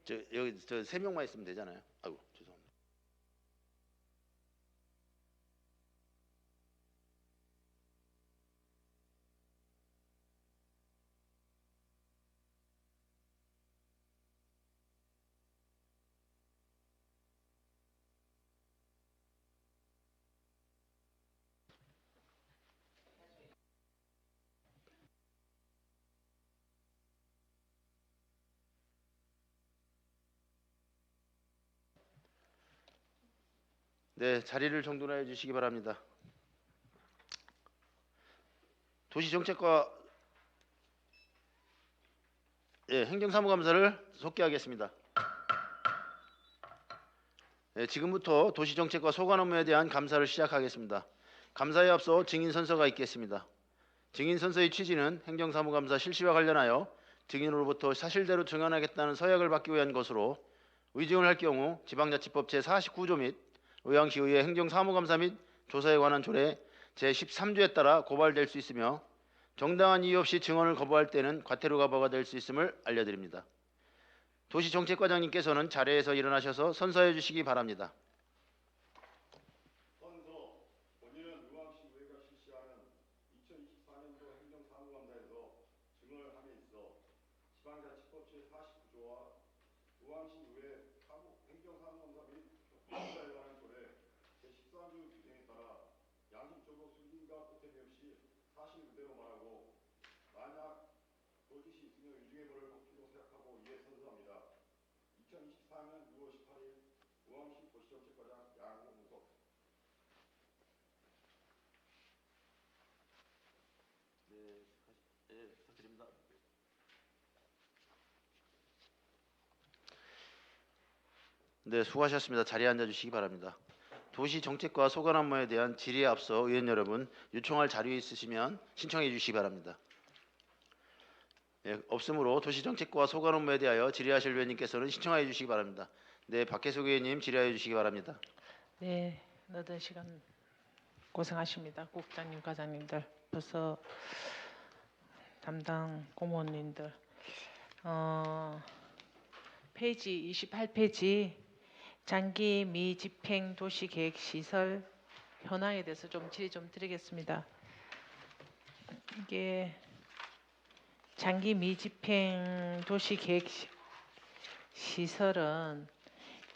여기 저 세 명만 있으면 되잖아요. 아이고 죄송합니다. 네, 자리를 정돈해 주시기 바랍니다. 도시정책과 행정사무감사를 속개하겠습니다. 지금부터 도시정책과 소관 업무에 대한 감사를 시작하겠습니다. 감사에 앞서 증인선서가 있겠습니다. 증인선서의 취지는 행정사무감사 실시와 관련하여 증인으로부터 사실대로 증언하겠다는 서약을 받기 위한 것으로 의증을 할 경우 지방자치법 제49조 및 의왕시의회 행정사무감사 및 조사에 관한 조례 제13조에 따라 고발될 수 있으며 정당한 이유 없이 증언을 거부할 때는 과태료 가부가 될 수 있음을 알려드립니다. 도시정책과장님께서는 자리에서 일어나셔서 선서해 주시기 바랍니다. 선서, 본인은 의왕시의회가 실시하는 2024년도 행정사무감사에서 증언함에 있어 지방자치법 제49조와 의왕시의회 행정사무감사 및 조사에 관한 조례 제13조 규정에 따라 양심적으로 숨김과 보탬이 없이 사실 그대로 말하고 만약 거짓이 있으면 위중의 벌을 받기로 생각하고 이에 선서합니다. 2024년 6월 18일 의왕시 도시정책과장 양홍석. 부탁드립니다. 네, 수고하셨습니다. 자리에 앉아주시기 바랍니다. 도시정책과 소관 업무에 대한 질의에 앞서 의원 여러분 요청할 자료 있으시면 신청해 주시기 바랍니다. 없으므로 도시정책과 소관 업무에 대하여 질의하실 의원님께서는 신청해 주시기 바랍니다. 네, 박혜숙 의원님 질의해 주시기 바랍니다. 네, 늦은 시간 고생하십니다. 국장님, 과장님들, 벌써 담당 공무원님들. 페이지 28페이지 장기 미집행 도시계획 시설 현황에 대해서 좀 질의 좀 드리겠습니다. 이게 장기 미집행 도시계획 시설은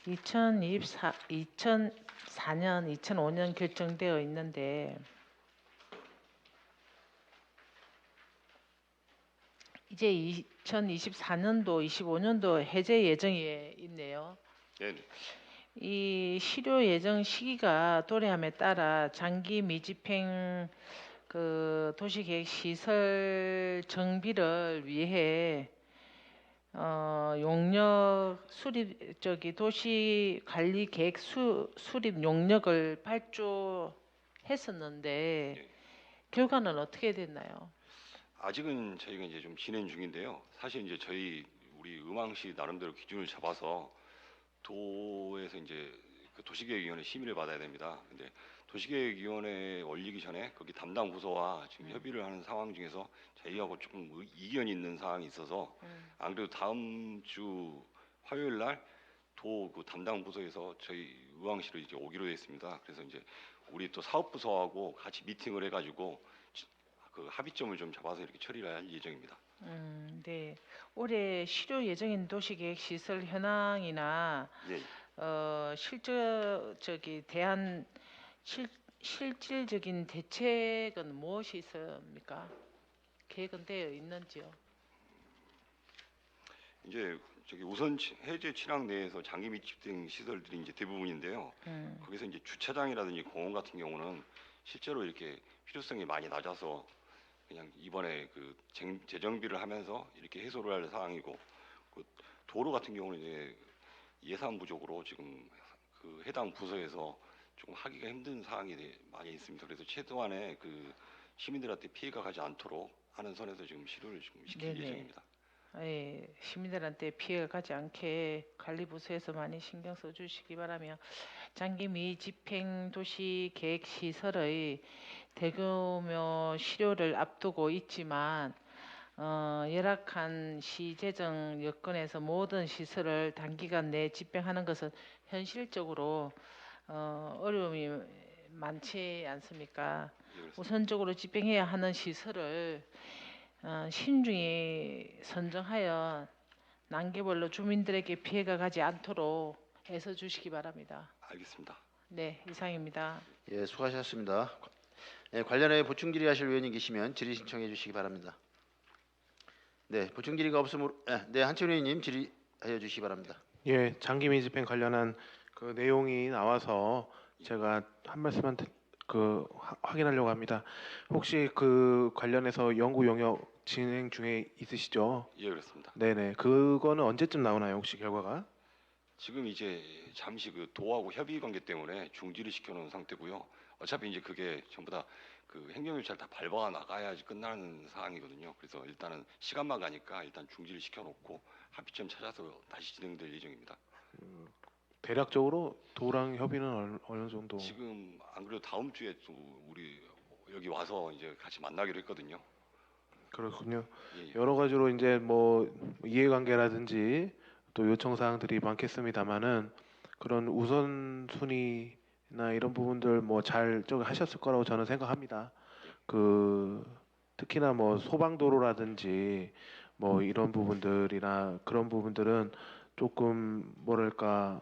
2004년, 2005년 결정되어 있는데 이제 2024년도, 25년도 해제 예정에 있네요. 네. 이 실효 예정 시기가 도래함에 따라 장기 미집행 그 도시계획 시설 정비를 위해 용역 수립 도시 관리 계획 수립 용역을 발주했었는데 예. 결과는 어떻게 됐나요? 아직은 저희가 이제 좀 진행 중인데요. 사실 이제 우리 의왕시 나름대로 기준을 잡아서 도에서 이제 그 도시계획위원회 심의를 받아야 됩니다. 근데 도시계획위원회에 올리기 전에 거기 담당 부서와 지금 협의를 하는 상황 중에서 저희하고 조금 이견이 있는 사항이 있어서 안 그래도 다음 주 화요일 날 도 그 담당 부서에서 저희 의왕시로 이제 오기로 했습니다. 그래서 이제 우리 또 사업부서하고 같이 미팅을 해가지고 그 합의점을 좀 잡아서 이렇게 처리를 할 예정입니다. 네. 올해 실효 예정인 도시계획 시설 현황이나 예. 실질적인 대책은 무엇이 있습니까? 계획은 되어 있는지요? 이제 우선 해제 친항 내에서 장기密집행 시설들이 이제 대부분인데요. 거기서 이제 주차장이라든지 공원 같은 경우는 실제로 이렇게 필요성이 많이 낮아서 그냥 이번에 그 재정비를 하면서 이렇게 해소를 할 사항이고, 그 도로 같은 경우는 이제 예산 부족으로 지금 그 해당 부서에서 조금 하기가 힘든 사항이 많이 있습니다. 그래서 최소한의 그 시민들한테 피해가 가지 않도록 하는 선에서 지금 실효를 좀 시킬 네네. 예정입니다. 예, 시민들한테 피해가 가지 않게 관리부서에서 많이 신경 써주시기 바라며, 장기 미집행 도시 계획 시설의 대규모 실효를 앞두고 있지만 열악한 시재정 여건에서 모든 시설을 단기간 내에 집행하는 것은 현실적으로 어려움이 많지 않습니까? 예, 그렇습니다. 우선적으로 집행해야 하는 시설을 신중히 선정하여 난개벌로 주민들에게 피해가 가지 않도록 애써 주시기 바랍니다. 알겠습니다. 네, 이상입니다. 예, 수고하셨습니다. 예, 관련해 보충 질의하실 의원님 계시면 질의 신청해 주시기 바랍니다. 네, 보충 질의가 없으므로 네, 한채원 의원님 질의하여 주시기 바랍니다. 예, 장기민 집행 관련한 그 내용이 나와서 제가 한 말씀만 확인하려고 합니다. 혹시 그 관련해서 연구 용역 진행 중에 있으시죠? 예, 그렇습니다. 네네. 그거는 언제쯤 나오나요? 혹시 결과가? 지금 이제 잠시 그 도하고 협의 관계 때문에 중지를 시켜놓은 상태고요. 어차피 이제 그게 전부 다 그 행정일차를 다 밟아 나가야지 끝나는 사항이거든요. 그래서 일단은 시간만 가니까 일단 중지를 시켜놓고 합의점 찾아서 다시 진행될 예정입니다. 대략적으로 도랑 협의는 어느 정도? 지금 안 그래도 다음 주에 또 우리 여기 와서 이제 같이 만나기로 했거든요. 그렇군요. 예, 예. 여러 가지로 이제 뭐 이해관계라든지 또 요청 사항들이 많겠습니다만은 그런 우선순위나 이런 부분들 뭐 잘 하셨을 거라고 저는 생각합니다. 그 특히나 뭐 소방도로라든지 뭐 이런 부분들이나 그런 부분들은 조금 뭐랄까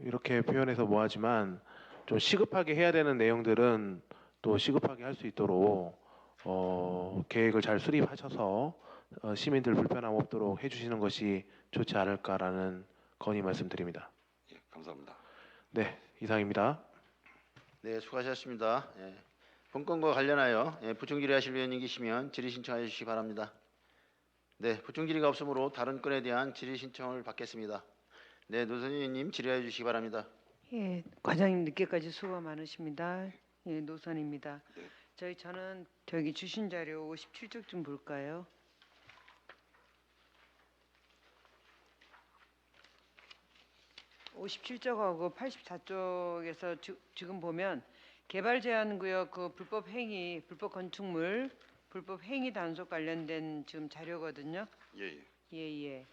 이렇게 표현해서 뭐하지만 좀 시급하게 해야 되는 내용들은 또 시급하게 할 수 있도록 계획을 잘 수립하셔서 시민들 불편함 없도록 해주시는 것이 좋지 않을까라는 건의 말씀드립니다. 예, 감사합니다. 네, 이상입니다. 네, 수고하셨습니다. 예, 본건과 관련하여 보충 질의하실 의원님 계시면 질의 신청해 주시기 바랍니다. 네, 보충 질의가 없으므로 다른 건에 대한 질의 신청을 받겠습니다. 네, 노선 의원님 질의해 주시기 바랍니다. 예, 과장님 늦게까지 수고 많으십니다. 예, 노선입니다. 네. 저는 저기 주신 자료 57쪽 좀 볼까요? (57쪽하고) 84쪽에서 지금 보면 개발 제한 구역 그 불법 행위, 불법 건축물, 불법 행위 단속 관련된 지금 자료거든요. 예, 예. 예.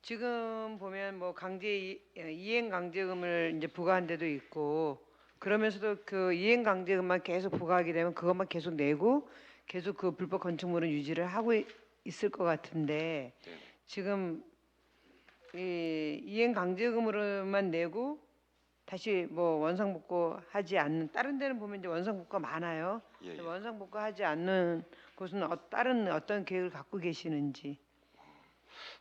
지금 보면 뭐 이행 강제금을 이제 부과한 데도 있고 그러면서도 그 이행 강제금만 계속 부과하게 되면 그것만 계속 내고 계속 그 불법 건축물은 유지를 하고 있을 것 같은데 네. 지금 이 이행 강제금으로만 내고 다시 뭐 원상복구하지 않는 다른 데는 보면 이제 원상복구가 많아요. 예, 예. 원상복구하지 않는 곳은 다른 어떤 계획을 갖고 계시는지.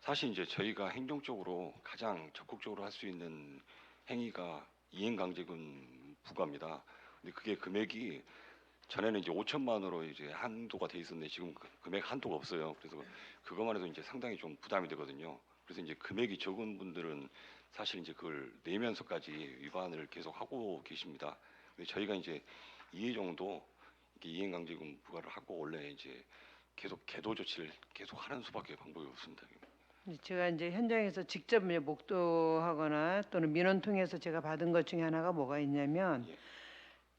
사실 이제 저희가 행정적으로 가장 적극적으로 할 수 있는 행위가 이행강제금 부과입니다. 근데 그게 금액이 전에는 이제 5천만 원으로 이제 한도가 돼 있었는데 지금 금액 한도가 없어요. 그래서 그것만 해도 이제 상당히 좀 부담이 되거든요. 그래서 이제 금액이 적은 분들은 사실 이제 그걸 내면서까지 위반을 계속 하고 계십니다. 근데 저희가 이제 2회 정도 이렇게 이행강제금 부과를 하고 원래 이제 계속 계도 조치를 계속 하는 수밖에 방법이 없습니다. 제가 이제 현장에서 직접 이제 목도하거나 또는 민원 통해서 제가 받은 것 중에 하나가 뭐가 있냐면 예.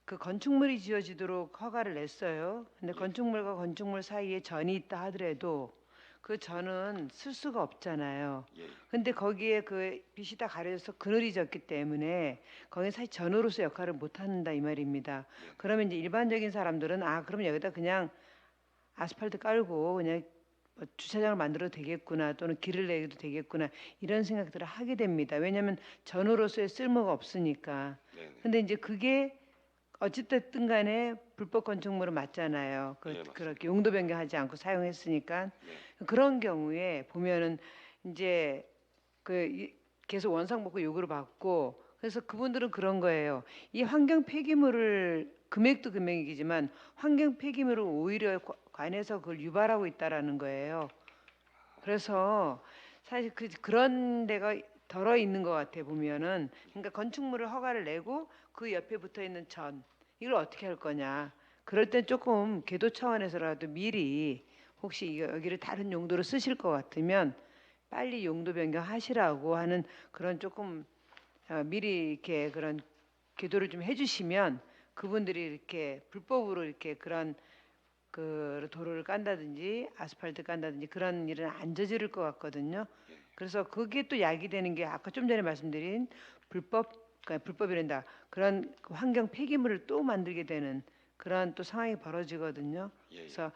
그 건축물이 지어지도록 허가를 냈어요. 근데 예. 건축물과 건축물 사이에 전이 있다 하더라도 그 전은 쓸 수가 없잖아요. 예. 근데 거기에 그 빛이 다 가려져서 그늘이 졌기 때문에 거기 사실 전으로서 역할을 못 한다 이 말입니다. 예. 그러면 이제 일반적인 사람들은 그럼 여기다 그냥 아스팔트 깔고 그냥 뭐 주차장을 만들어도 되겠구나 또는 길을 내도 되겠구나 이런 생각들을 하게 됩니다. 왜냐하면 전으로서의 쓸모가 없으니까. 네. 근데 이제 그게 어찌됐든 간에 불법 건축물은 맞잖아요. 예, 맞습니다. 그렇게 용도 변경하지 않고 사용했으니까. 네. 그런 경우에 보면은 이제 계속 원상복구 요구를 받고 그래서 그분들은 그런 거예요. 이 환경 폐기물을 금액도 금액이지만 환경 폐기물을 오히려 관해서 그걸 유발하고 있다라는 거예요. 그래서 사실 그런 데가 덜어 있는 것 같아 보면은. 그러니까 건축물을 허가를 내고 그 옆에 붙어 있는 전 이걸 어떻게 할 거냐. 그럴 땐 조금 계도 차원에서라도 미리 혹시 여기를 다른 용도로 쓰실 것 같으면 빨리 용도 변경하시라고 하는 그런 조금 미리 이렇게 그런 계도를 좀 해주시면 그분들이 이렇게 불법으로 이렇게 그런 그 도로를 깐다든지 아스팔트 깐다든지 그런 일은 안 저지를 것 같거든요. 그래서 그게 또 약이 되는 게 아까 좀 전에 말씀드린 그러니까 불법이란다. 그런 그 환경 폐기물을 또 만들게 되는 그런 또 상황이 벌어지거든요. 예, 예. 그래서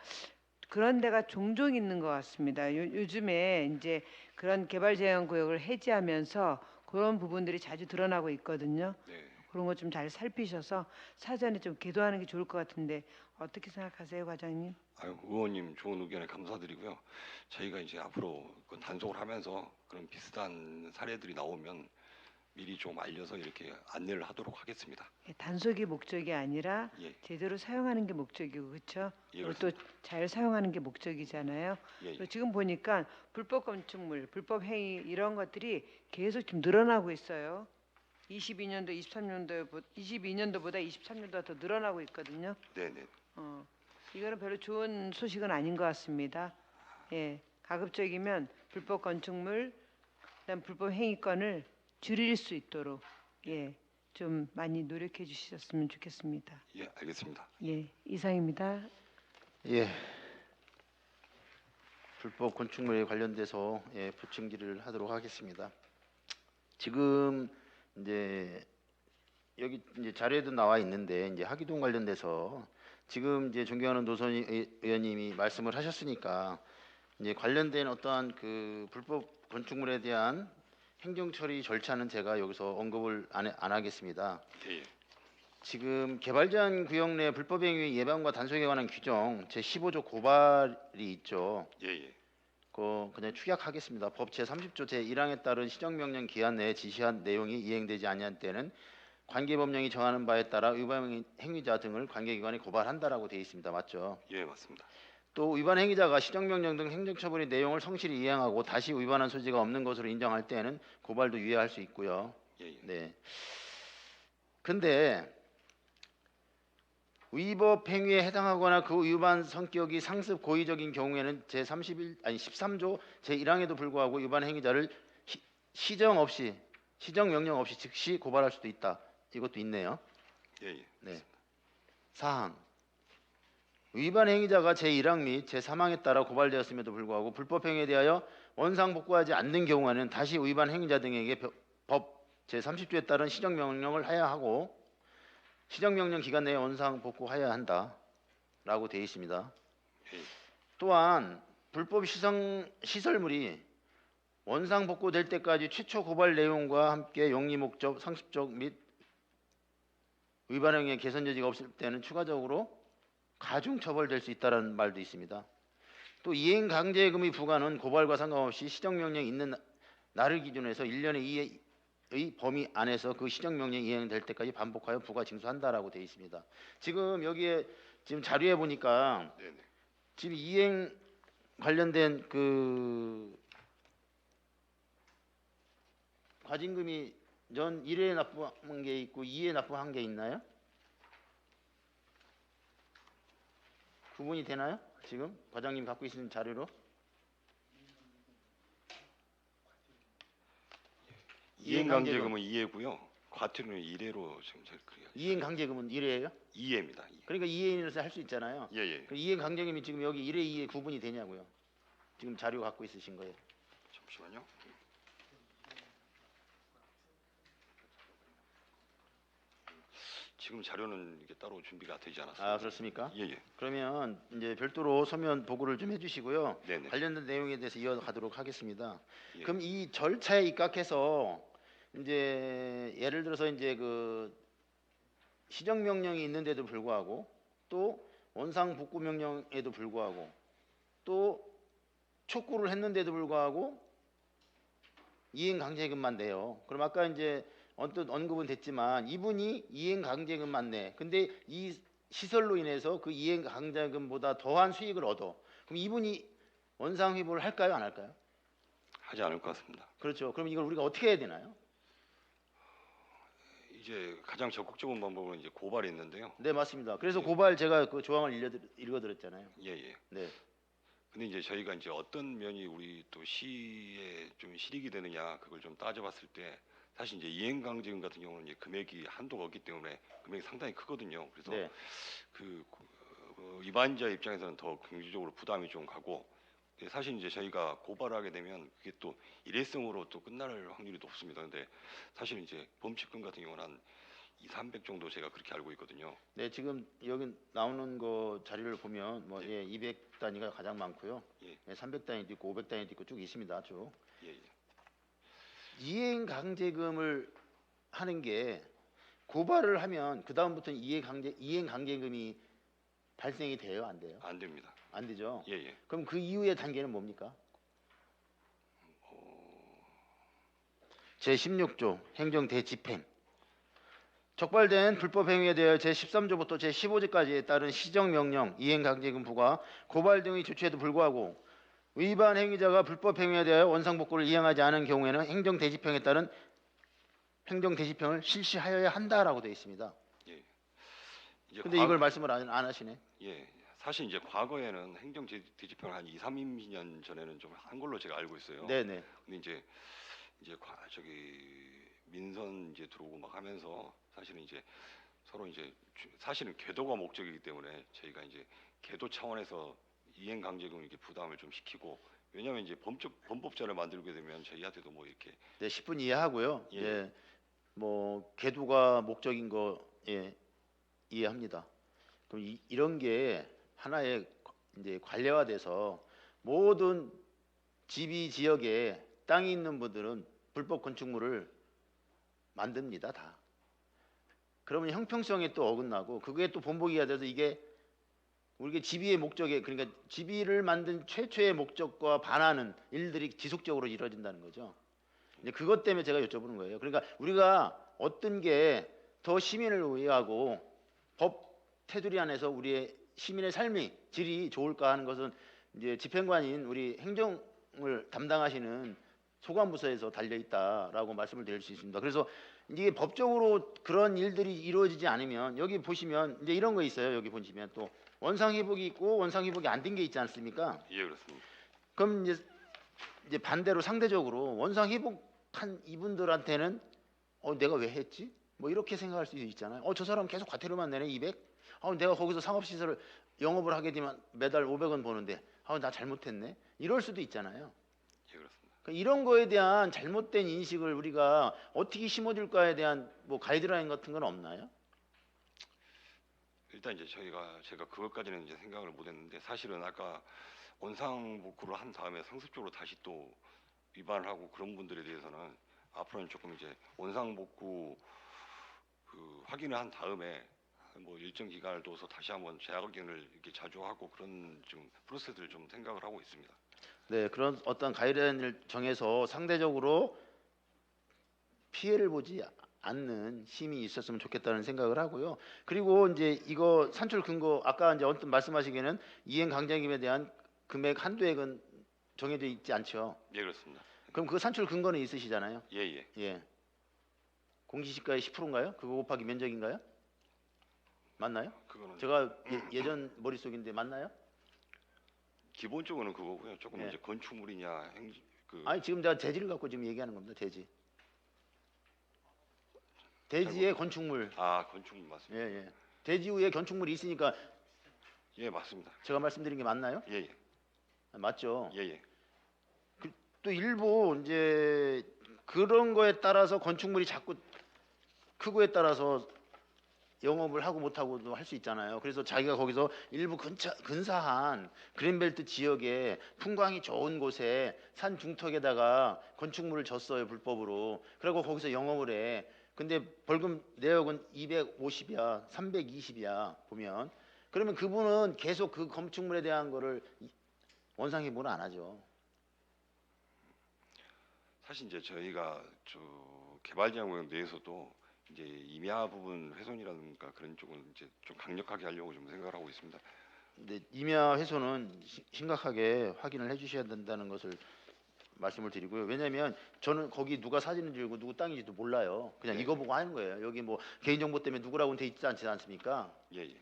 그런 데가 종종 있는 것 같습니다. 요즘에 이제 그런 개발 제한 구역을 해제하면서 그런 부분들이 자주 드러나고 있거든요. 네. 그런 거 좀 잘 살피셔서 사전에 좀 계도하는 게 좋을 것 같은데 어떻게 생각하세요, 과장님? 아유, 의원님 좋은 의견에 감사드리고요. 저희가 이제 앞으로 그 단속을 하면서 그런 비슷한 사례들이 나오면 미리 좀 알려서 이렇게 안내를 하도록 하겠습니다. 예, 단속이 목적이 아니라 예, 제대로 사용하는 게 목적이고 그렇죠? 예, 그리고 그렇습니다. 또 잘 사용하는 게 목적이잖아요. 예, 그리고 예. 지금 보니까 불법 건축물, 불법 행위 이런 것들이 계속 지금 늘어나고 있어요. 22년도, 22년도보다 23년도가 더 늘어나고 있거든요. 네, 네. 이거는 별로 좋은 소식은 아닌 것 같습니다. 예, 가급적이면 불법 건축물, 그다음 불법 행위권을 줄일 수 있도록 예, 좀 많이 노력해 주셨으면 좋겠습니다. 예, 알겠습니다. 예, 이상입니다. 예, 불법 건축물에 관련돼서 예, 부침기를 하도록 하겠습니다. 지금 이제 여기 이제 자료에도 나와 있는데 이제 하기동 관련돼서 지금 이제 존경하는 노선 의원님이 말씀을 하셨으니까 이제 관련된 어떠한 그 불법 건축물에 대한 행정 처리 절차는 제가 여기서 언급을 안 하겠습니다. 예, 예. 지금 개발 제한 구역 내 불법 행위 예방과 단속에 관한 규정 제 15조 고발이 있죠. 예, 예. 그냥 축약하겠습니다. 법 제 30조 제 1항에 따른 시정명령 기한 내에 지시한 내용이 이행되지 아니한 때는 관계법령이 정하는 바에 따라 위반 행위자 등을 관계기관에 고발한다라고 되어 있습니다. 맞죠? 예, 맞습니다. 또 위반 행위자가 시정명령 등 행정처분의 내용을 성실히 이행하고 다시 위반한 소지가 없는 것으로 인정할 때에는 고발도 유예할 수 있고요. 예, 예. 네. 근데 위법 행위에 해당하거나 그 위반 성격이 상습 고의적인 경우에는 제 13조 제 1항에도 불구하고 위반 행위자를 시정 명령 없이 즉시 고발할 수도 있다. 이것도 있네요. 예, 예. 네. 사항. 위반 행위자가 제 1항 및 제 3항에 따라 고발되었음에도 불구하고 불법 행위에 대하여 원상 복구하지 않는 경우에는 다시 위반 행위자 등에게 법 제 30조에 따른 시정 명령을 해야 하고 시정명령 기간 내에 원상 복구해야 한다라고 되어 있습니다. 예, 또한 불법 시설물이 원상 복구될 때까지 최초 고발 내용과 함께 용의 목적, 상습적 및 위반 행위의 개선 여지가 없을 때는 추가적으로 가중 처벌될 수 있다는 말도 있습니다. 또 이행 강제금의 부과는 고발과 상관없이 시정명령이 있는 날을 기준으로 해서 1년의 범위 안에서 그 시정명령이 이행될 때까지 반복하여 부과 징수한다라고 되어 있습니다. 지금 여기에 지금 자료에 보니까 네, 네. 지금 이행 관련된 그 과징금이 전 1회에 납부한 게 있고 2회에 납부한 게 있나요? 구분이 되나요? 지금 과장님 갖고 있는 자료로? 이행 강제금은 2회고요. 과태료는 1회로 지금 저희 이행 강제금은 1회예요? 2회입니다. 그러니까 2회인으로서 할 수 있잖아요. 예, 예. 그 이행 강제금이 지금 여기 1회, 2회 구분이 되냐고요? 지금 자료 갖고 있으신 거예요. 잠시만요. 지금 자료는 이게 따로 준비가 되지 않았습니다. 아, 그렇습니까? 예, 예. 그러면 이제 별도로 서면 보고를 좀 해주시고요. 네네. 관련된 내용에 대해서 이어가도록 하겠습니다. 예. 그럼 이 절차에 입각해서 이제 예를 들어서 이제 그 시정 명령이 있는데도 불구하고 또 원상 복구 명령에도 불구하고 또 촉구를 했는데도 불구하고 이행 강제금만 내요. 그럼 아까 이제 언뜻 언급은 됐지만 이분이 이행 강제금만 내. 근데 이 시설로 인해서 그 이행 강제금보다 더한 수익을 얻어. 그럼 이분이 원상 회부를 할까요, 안 할까요? 하지 않을 것 같습니다. 그렇죠. 그럼 이걸 우리가 어떻게 해야 되나요? 이제 가장 적극적인 방법은 이제 고발이 있는데요. 네, 맞습니다. 그래서 고발 제가 그 조항을 읽어드렸잖아요. 예, 예. 네, 근데 이제 저희가 이제 어떤 면이 우리 또 시에 좀 실익이 되느냐 그걸 좀 따져봤을 때 사실 이제 이행강제금 같은 경우는 이제 금액이 한도가 없기 때문에 금액이 상당히 크거든요. 그래서 네, 위반자 입장에서는 더 경제적으로 부담이 좀 가고 사실 이제 저희가 고발을 하게 되면 그게 또 일회성으로 또 끝날 확률이 높습니다. 근데 사실 이제 범칙금 같은 경우는 한 2, 300 정도 제가 그렇게 알고 있거든요. 네, 지금 여기 나오는 거 자료를 보면 뭐 예, 200 단위가 가장 많고요. 예. 예, 300 단위도 있고 500 단위도 있고 쭉 있습니다. 쭉. 예, 예. 이행 강제금을 하는 게 고발을 하면 그 다음부터는 이행 강제금이 발생이 돼요, 안 돼요? 안 됩니다. 안 되죠. 예, 예. 그럼 그 이후의 단계는 뭡니까? 제 16조 행정 대집행. 적발된 불법 행위에 대하여 제 13조부터 제 15조까지에 따른 시정명령, 이행강제금 부과, 고발 등의 조치에도 불구하고 위반 행위자가 불법 행위에 대하여 원상복구를 이행하지 않은 경우에는 행정 대집행에 따른 행정 대집행을 실시하여야 한다라고 되어 있습니다. 예. 이제 근데 이걸 말씀을 안 하시네. 예. 사실 이제 과거에는 행정 대집행을 한 2, 3년 전에는 좀 한 걸로 제가 알고 있어요. 네, 네. 근데 이제 민선 이제 들어오고 막 하면서 사실은 이제 서로 이제 사실은 계도가 목적이기 때문에 저희가 이제 계도 차원에서 이행 강제금 이렇게 부담을 좀 시키고 왜냐하면 이제 범법자를 만들게 되면 저희한테도 뭐 이렇게 네, 10분 이해하고요. 예. 예. 뭐 계도가 목적인 거 예, 이해합니다. 그럼 이런 게 하나의 이제 관례화돼서 모든 지비 지역에 땅이 있는 분들은 불법 건축물을 만듭니다, 다. 그러면 형평성에 또 어긋나고 그게 또 본보기가 돼서 이게 우리가 지비의 목적에 그러니까 지비를 만든 최초의 목적과 반하는 일들이 지속적으로 이루어진다는 거죠. 이제 그것 때문에 제가 여쭤보는 거예요. 그러니까 우리가 어떤 게 더 시민을 위하고 법 테두리 안에서 우리의 시민의 삶의 질이 좋을까 하는 것은 이제 집행관인 우리 행정을 담당하시는 소관부서에서 달려 있다라고 말씀을 드릴 수 있습니다. 그래서 이게 법적으로 그런 일들이 이루어지지 않으면 여기 보시면 이제 이런 거 있어요. 여기 보시면 또 원상 회복이 있고 원상 회복이 안 된 게 있지 않습니까? 예, 그렇습니다. 그럼 이제 반대로 상대적으로 원상 회복한 이분들한테는 내가 왜 했지? 뭐 이렇게 생각할 수 있잖아요. 저 사람 계속 과태료만 내네 200. 내가 거기서 상업시설을 영업을 하게 되면 매달 500원 버는데 나 잘못했네. 이럴 수도 있잖아요. 예, 그렇습니다. 그러니까 이런 거에 대한 잘못된 인식을 우리가 어떻게 심어줄까에 대한 뭐 가이드라인 같은 건 없나요? 일단 이제 제가 그것까지는 이제 생각을 못했는데 사실은 아까 원상복구를 한 다음에 상습적으로 다시 또 위반을 하고 그런 분들에 대해서는 앞으로는 조금 이제 원상복구 확인을 한 다음에 뭐 일정 기간을 둬서 다시 한번 재확인을 이렇게 자주 하고 그런 좀 프로세스를 좀 생각을 하고 있습니다. 네, 그런 어떤 가이드라인을 정해서 상대적으로 피해를 보지 않는 힘이 있었으면 좋겠다는 생각을 하고요. 그리고 이제 이거 산출 근거 아까 이제 언뜻 말씀하시기에는 이행 강제금에 대한 금액 한도액은 정해져 있지 않죠. 예, 그렇습니다. 그럼 그 산출 근거는 있으시잖아요. 예, 예. 예. 공시지가의 10%인가요? 그거 곱하기 면적인가요? 맞나요? 그거는 제가 예전 머릿속인데 맞나요? 기본적으로는 그거고요. 조금 예. 이제 건축물이냐 아니 지금 내가 대지를 갖고 지금 얘기하는 겁니다. 대지. 대지의 건축물. 건축물 예, 맞습니다. 예. 대지 위에 건축물이 있으니까 예, 맞습니다. 제가 말씀드린 게 맞나요? 예, 예. 맞죠. 예, 예. 또 일부 이제 그런 거에 따라서 건축물이 자꾸 크고에 따라서 영업을 하고 못 하고도 할 수 있잖아요. 그래서 자기가 거기서 일부 근사한 그린벨트 지역에 풍광이 좋은 곳에 산 중턱에다가 건축물을 졌어요, 불법으로. 그리고 거기서 영업을 해. 근데 벌금 내역은 250이야, 320이야 보면. 그러면 그분은 계속 그 건축물에 대한 거를 원상회복을 안 하죠. 사실 이제 저희가 개발지향구역 내에서도 이제 임야 부분 훼손이라든가 그런 쪽은 이제 좀 강력하게 하려고 좀 생각을 하고 있습니다. 근데 임야 훼손은 심각하게 확인을 해주셔야 된다는 것을 말씀을 드리고요. 왜냐하면 저는 거기 누가 사진을 들고 누구 땅인지도 몰라요. 그냥 네. 이거 보고 하는 거예요. 여기 뭐 개인정보 때문에 누구라고는 돼 있지 않습니까? 예, 예.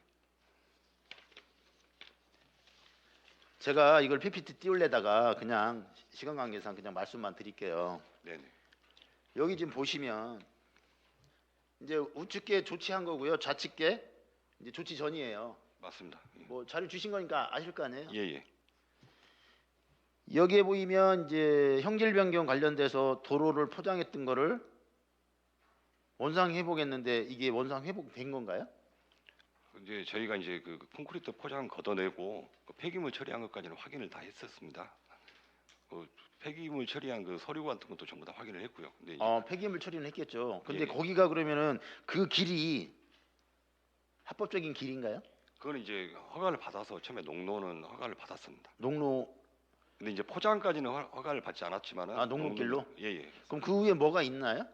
제가 이걸 PPT 띄우려다가 그냥 시간 관계상 그냥 말씀만 드릴게요. 네네. 여기 지금 보시면 이제 우측계 조치한 거고요. 좌측계 이제 조치 전이에요. 맞습니다. 예. 뭐 자료 주신 거니까 아실 거 아니에요? 예, 예. 여기에 보이면 이제 형질 변경 관련돼서 도로를 포장했던 거를 원상 회복했는데 이게 원상 회복된 건가요? 이제 저희가 이제 그 콘크리트 포장 걷어내고 그 폐기물 처리한 것까지는 확인을 다 했었습니다. 폐기물 처리한 그 서류 같은 것도 전부 다 확인을 했고요. 근데 이제 폐기물 처리는 했겠죠. 근데 예. 거기가 그러면은 그 길이 합법적인 길인가요? 그거는 이제 허가를 받아서 처음에 농로는 허가를 받았습니다. 농로. 근데 이제 포장까지는 허가를 받지 않았지만은 농로길로? 예, 예. 그럼 그 위에 뭐가 있나요?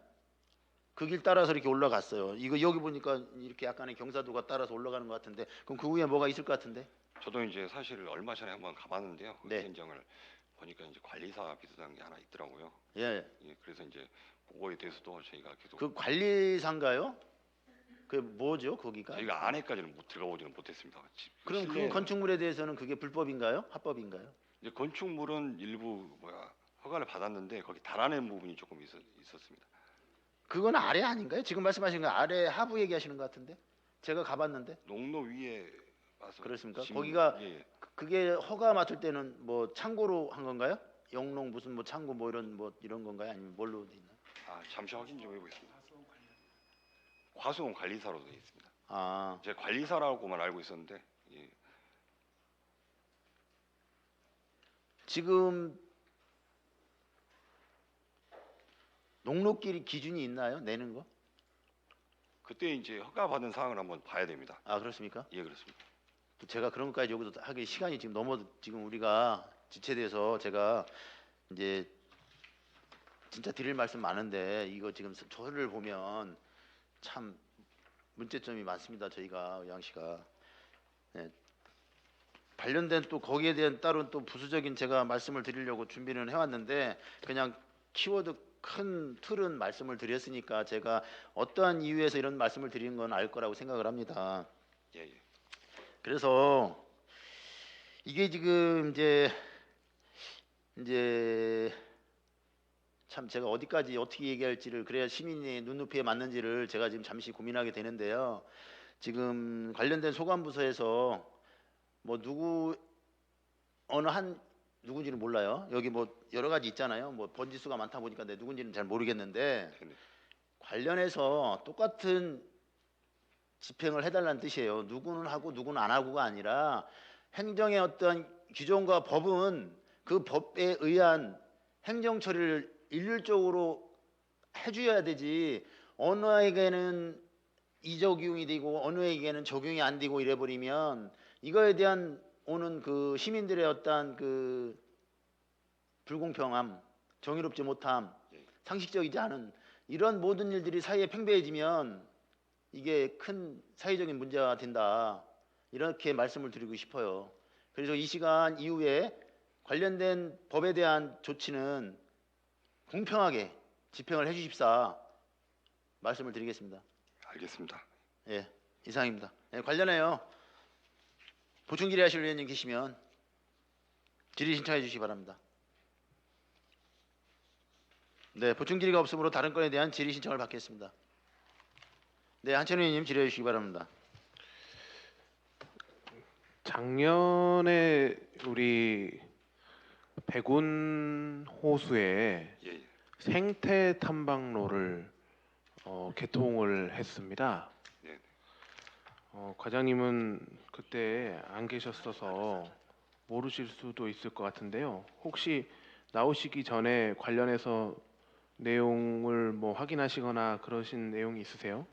그 길 따라서 이렇게 올라갔어요. 이거 여기 보니까 이렇게 약간의 경사도가 따라서 올라가는 것 같은데 그럼 그 위에 뭐가 있을 것 같은데? 저도 이제 사실 얼마 전에 한번 가봤는데요. 그 네. 현장을 보니까 이제 관리사 비서장 게 하나 있더라고요. 예. 예, 그래서 이제 그거에 대해서도 저희가 계속 그 관리사인가요? 그 뭐죠 거기가? 저희가 안에까지는 못 들어가 보지는 못했습니다. 그럼 그 실내에는 건축물에 대해서는 그게 불법인가요? 합법인가요? 이제 건축물은 일부 허가를 받았는데 거기 달아낸 부분이 조금 있었습니다. 그건 아래 아닌가요? 지금 말씀하신 거 아래 하부 얘기하시는 것 같은데 제가 가봤는데 농로 위에 와서 그렇습니까? 지금- 거기가 예, 예. 그게 허가 맡을 때는 뭐 창고로 한 건가요? 영농 무슨 뭐 창고 뭐 이런 건가요? 아니면 뭘로 돼 있나요? 잠시 확인 좀 해보겠습니다. 과수원 관리사로 되어 있습니다. 아, 제가 관리사라고만 알고 있었는데 예. 지금 농로끼리 기준이 있나요? 내는 거? 그때 이제 허가 받은 사항을 한번 봐야 됩니다. 아, 그렇습니까? 예, 그렇습니다. 또 제가 그런 것까지 여기서 하기 시간이 지금 우리가 지체돼서 제가 이제 진짜 드릴 말씀 많은데 이거 지금 저를 보면 참 문제점이 많습니다. 저희가 의왕시가 네. 관련된 또 거기에 대한 따로 또 부수적인 제가 말씀을 드리려고 준비는 해왔는데 그냥 키워드 큰 틀은 말씀을 드렸으니까 제가 어떠한 이유에서 이런 말씀을 드리는 건 알 거라고 생각을 합니다. 예, 예. 그래서 이게 지금 이제 참 제가 어디까지 어떻게 얘기할지를 그래야 시민의 눈높이에 맞는지를 제가 지금 잠시 고민하게 되는데요. 지금 관련된 소관부서에서 뭐 어느 한 누군지는 몰라요. 여기 뭐 여러 가지 있잖아요. 뭐 번지수가 많다 보니까 내 누군지는 잘 모르겠는데 네네. 관련해서 똑같은 집행을 해달라는 뜻이에요. 누구는 하고 누구는 안 하고가 아니라 행정의 어떤 규정과 법은 그 법에 의한 행정 처리를 일률적으로 해줘야 되지 어느에게는 이적용이 되고 어느에게는 적용이 안 되고 이래버리면 이거에 대한 오는 그 시민들의 어떤 그 불공평함, 정의롭지 못함, 상식적이지 않은 이런 모든 일들이 사이에 팽배해지면 이게 큰 사회적인 문제가 된다. 이렇게 말씀을 드리고 싶어요. 그래서 이 시간 이후에 관련된 법에 대한 조치는 공평하게 집행을 해주십사 말씀을 드리겠습니다. 알겠습니다. 예, 이상입니다. 예, 관련해요. 보충 질의하실 의원님 계시면 질의 신청해 주시기 바랍니다. 네, 보충 질의가 없으므로 다른 건에 대한 질의 신청을 받겠습니다. 네, 한천호 의원님 질의해 주시기 바랍니다. 작년에 우리 백운 호수에 예, 예. 생태 탐방로를 개통을 했습니다. 네. 과장님은 그때 안 계셨어서 모르실 수도 있을 것 같은데요. 혹시 나오시기 전에 관련해서 내용을 뭐 확인하시거나 그러신 내용이 있으세요?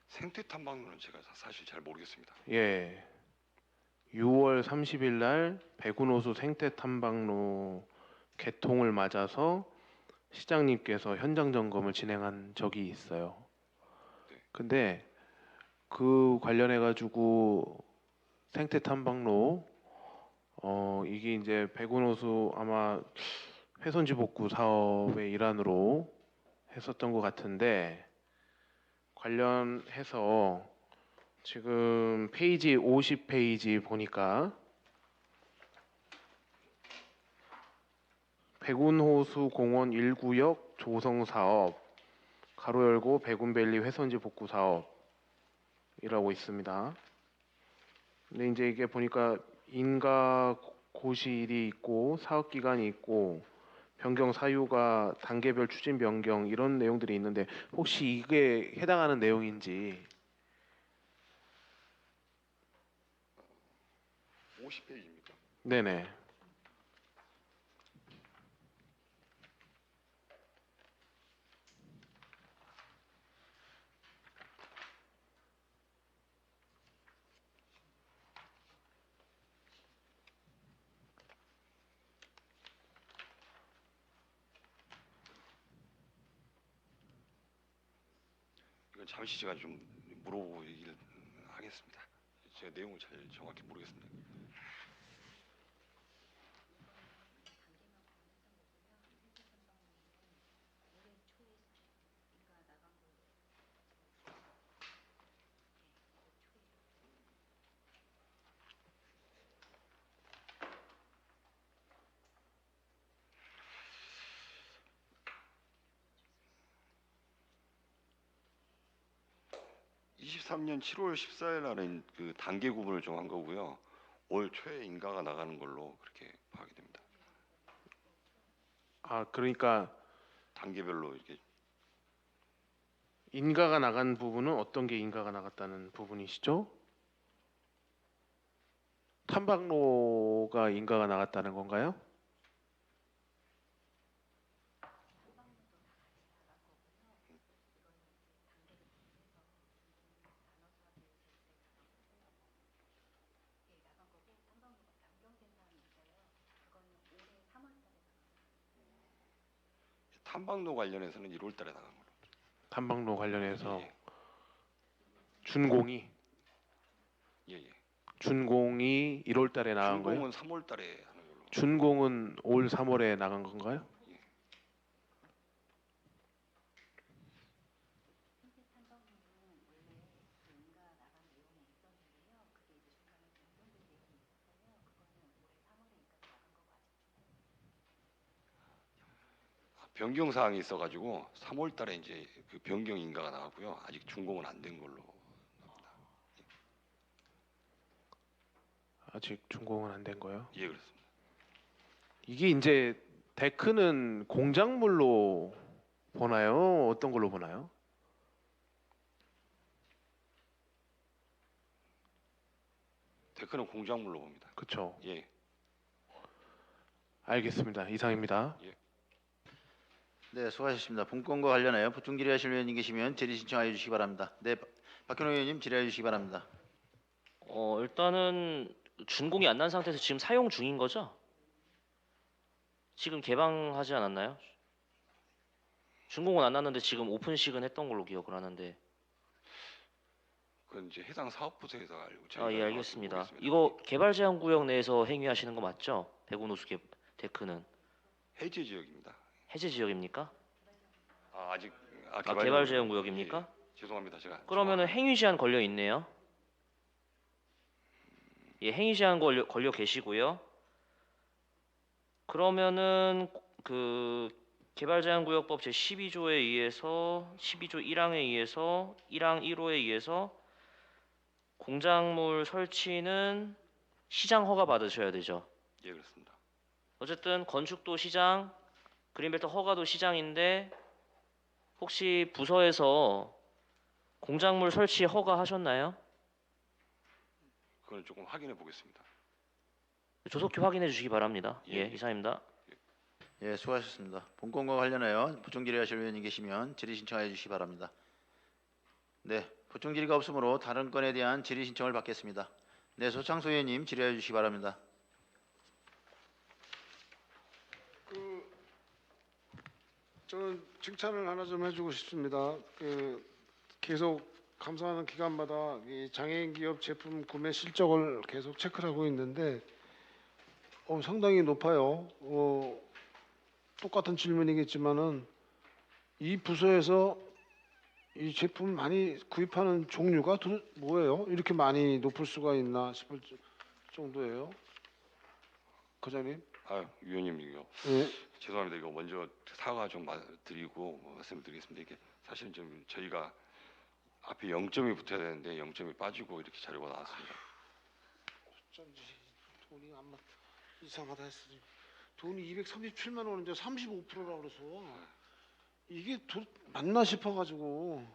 생태 탐방로는 제가 사실 잘 모르겠습니다. 예. 6월 30일 날 백운호수 생태 탐방로 개통을 맞아서 시장님께서 현장 점검을 진행한 적이 있어요. 근데 그 관련해 가지고 생태 탐방로 이게 이제 백운호수 아마 훼손지 복구 사업의 일환으로 했었던 것 같은데 관련해서 지금 페이지 50페이지 보니까 백운호수 공원 1구역 조성 사업 가로 열고 백운밸리 훼손지 복구 사업 이라고 있습니다. 근데 이제 이게 보니까 인가 고시일이 있고 사업 기간이 있고 변경 사유가 단계별 추진 변경 이런 내용들이 있는데 혹시 이게 해당하는 내용인지 50페이지입니까? 네네. 이건 잠시 제가 좀 물어보고 얘기를 하겠습니다. 제가 내용을 잘 정확히 모르겠습니다. (23년 7월 14일) 날은 그 단계 구분을 좀 한 거고요. 올 초에 인가가 나가는 걸로 그렇게 파악이 됩니다. 아 그러니까 단계별로 이렇게 인가가 나간 부분은 어떤 게 인가가 나갔다는 부분이시죠? 탐방로가 인가가 나갔다는 건가요? 탐방로 관련해서는 1월 달에 나간 걸로. 탐방로 관련해서 예, 준공이 예, 예. 준공이 1월 달에 나간 거예요? 준공은 3월 달에 하는 걸로. 준공은 올 3월에 나간 건가요? 변경 사항이 있어가지고 3월 달에 이제 그 변경 인가가 나왔고요. 아직 준공은 안 된 걸로. 아직 준공은 안 된 거예요? 예, 그렇습니다. 이게 이제 데크는 공작물로 보나요? 어떤 걸로 보나요? 데크는 공작물로 봅니다. 그렇죠. 예, 알겠습니다. 이상입니다. 네, 수고하셨습니다. 본건과 관련하여 부충 질의하실 의원님 계시면 질의 신청하여 주시기 바랍니다. 네, 박현호 의원님 질의해 주시기 바랍니다. 일단은 준공이 안 난 상태에서 지금 사용 중인 거죠? 지금 개방하지 않았나요? 준공은 안 났는데 지금 오픈식은 했던 걸로 기억을 하는데. 그건 이제 해당 사업부서에서 알고 아, 저희가 예, 정확히 알겠습니다. 모르겠습니다. 이거 개발 제한 구역 내에서 행위하시는 거 맞죠? 백운호수 데크는 해제 지역입니다. 해제 지역입니까? 아직 개발 제한 구역입니까? 예, 죄송합니다. 제가 그러면은 행위 제한 걸려 있네요. 예, 행위 제한 걸려 계시고요. 그러면은 그 개발 제한 구역법 제 12조에 의해서 12조 1항에 의해서 1항 1호에 의해서 공작물 설치는 시장 허가 받으셔야 되죠. 예, 그렇습니다. 어쨌든 건축도 시장, 그린벨트 허가도 시장인데 혹시 부서에서 공작물 설치 허가하셨나요? 그건 조금 확인해 보겠습니다. 조속히 확인해 주시기 바랍니다. 예, 예, 예. 이상입니다. 예, 수고하셨습니다. 본건과 관련하여 부충 질의하실 의원님 계시면 질의 신청하여 주시기 바랍니다. 네, 부충 질의가 없으므로 다른 건에 대한 질의 신청을 받겠습니다. 네, 소창수 의원님 질의해 주시기 바랍니다. 저는 칭찬을 하나 좀 해주고 싶습니다. 계속 감사하는 기간마다 이 장애인 기업 제품 구매 실적을 계속 체크를 하고 있는데 상당히 높아요. 똑같은 질문이겠지만은 이 부서에서 이 제품 많이 구입하는 종류가 뭐예요? 이렇게 많이 높을 수가 있나 싶을 정도예요. 과장님. 위원님 이거 예. 죄송합니다. 이거 먼저 사과 좀 드리고 말씀드리겠습니다. 이게 사실은 좀 저희가 앞에 0점이 붙어야 되는데 0점이 빠지고 이렇게 자료가 나왔습니다. 어쩐지 돈이 안 맞. 이상하다 했어. 돈이 237만 원인데 35%라고 그래서 이게 맞나 싶어가지고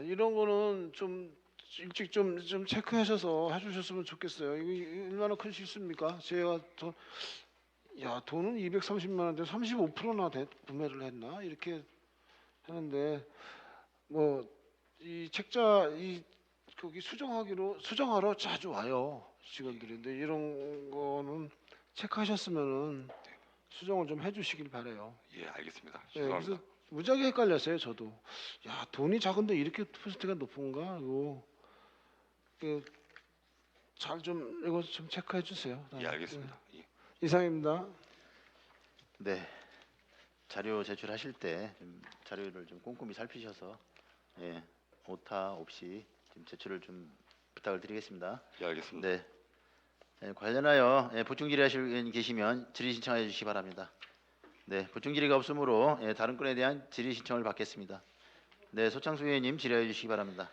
이런 거는 좀 일찍 좀 체크하셔서 해주셨으면 좋겠어요. 이거 얼마나 큰 실수입니까? 제가 돈은 230만 원인데 35%나 구매를 했나 이렇게 하는데 뭐 이 책자 거기 수정하러 자주 와요 직원들이. 근데 이런 거는 체크하셨으면은 수정을 좀 해주시길 바래요. 예, 알겠습니다. 예, 죄송합니다. 그래서 무지하게 헷갈렸어요 저도. 돈이 작은데 이렇게 퍼센트가 높은가 이거 잘 좀 이거 좀 체크해 주세요. 예, 알겠습니다. 예. 이상입니다. 네. 자료 제출하실 때 좀 자료를 좀 꼼꼼히 살피셔서 오타 없이 좀 제출을 좀 부탁을 드리겠습니다. 예, 알겠습니다. 네. 관련하여 보충 질의하실 의원 계시면 질의 신청해 주시기 바랍니다. 네, 보충 질의가 없으므로 다른 건에 대한 질의 신청을 받겠습니다. 네, 소창수 의원님 질의해 주시기 바랍니다.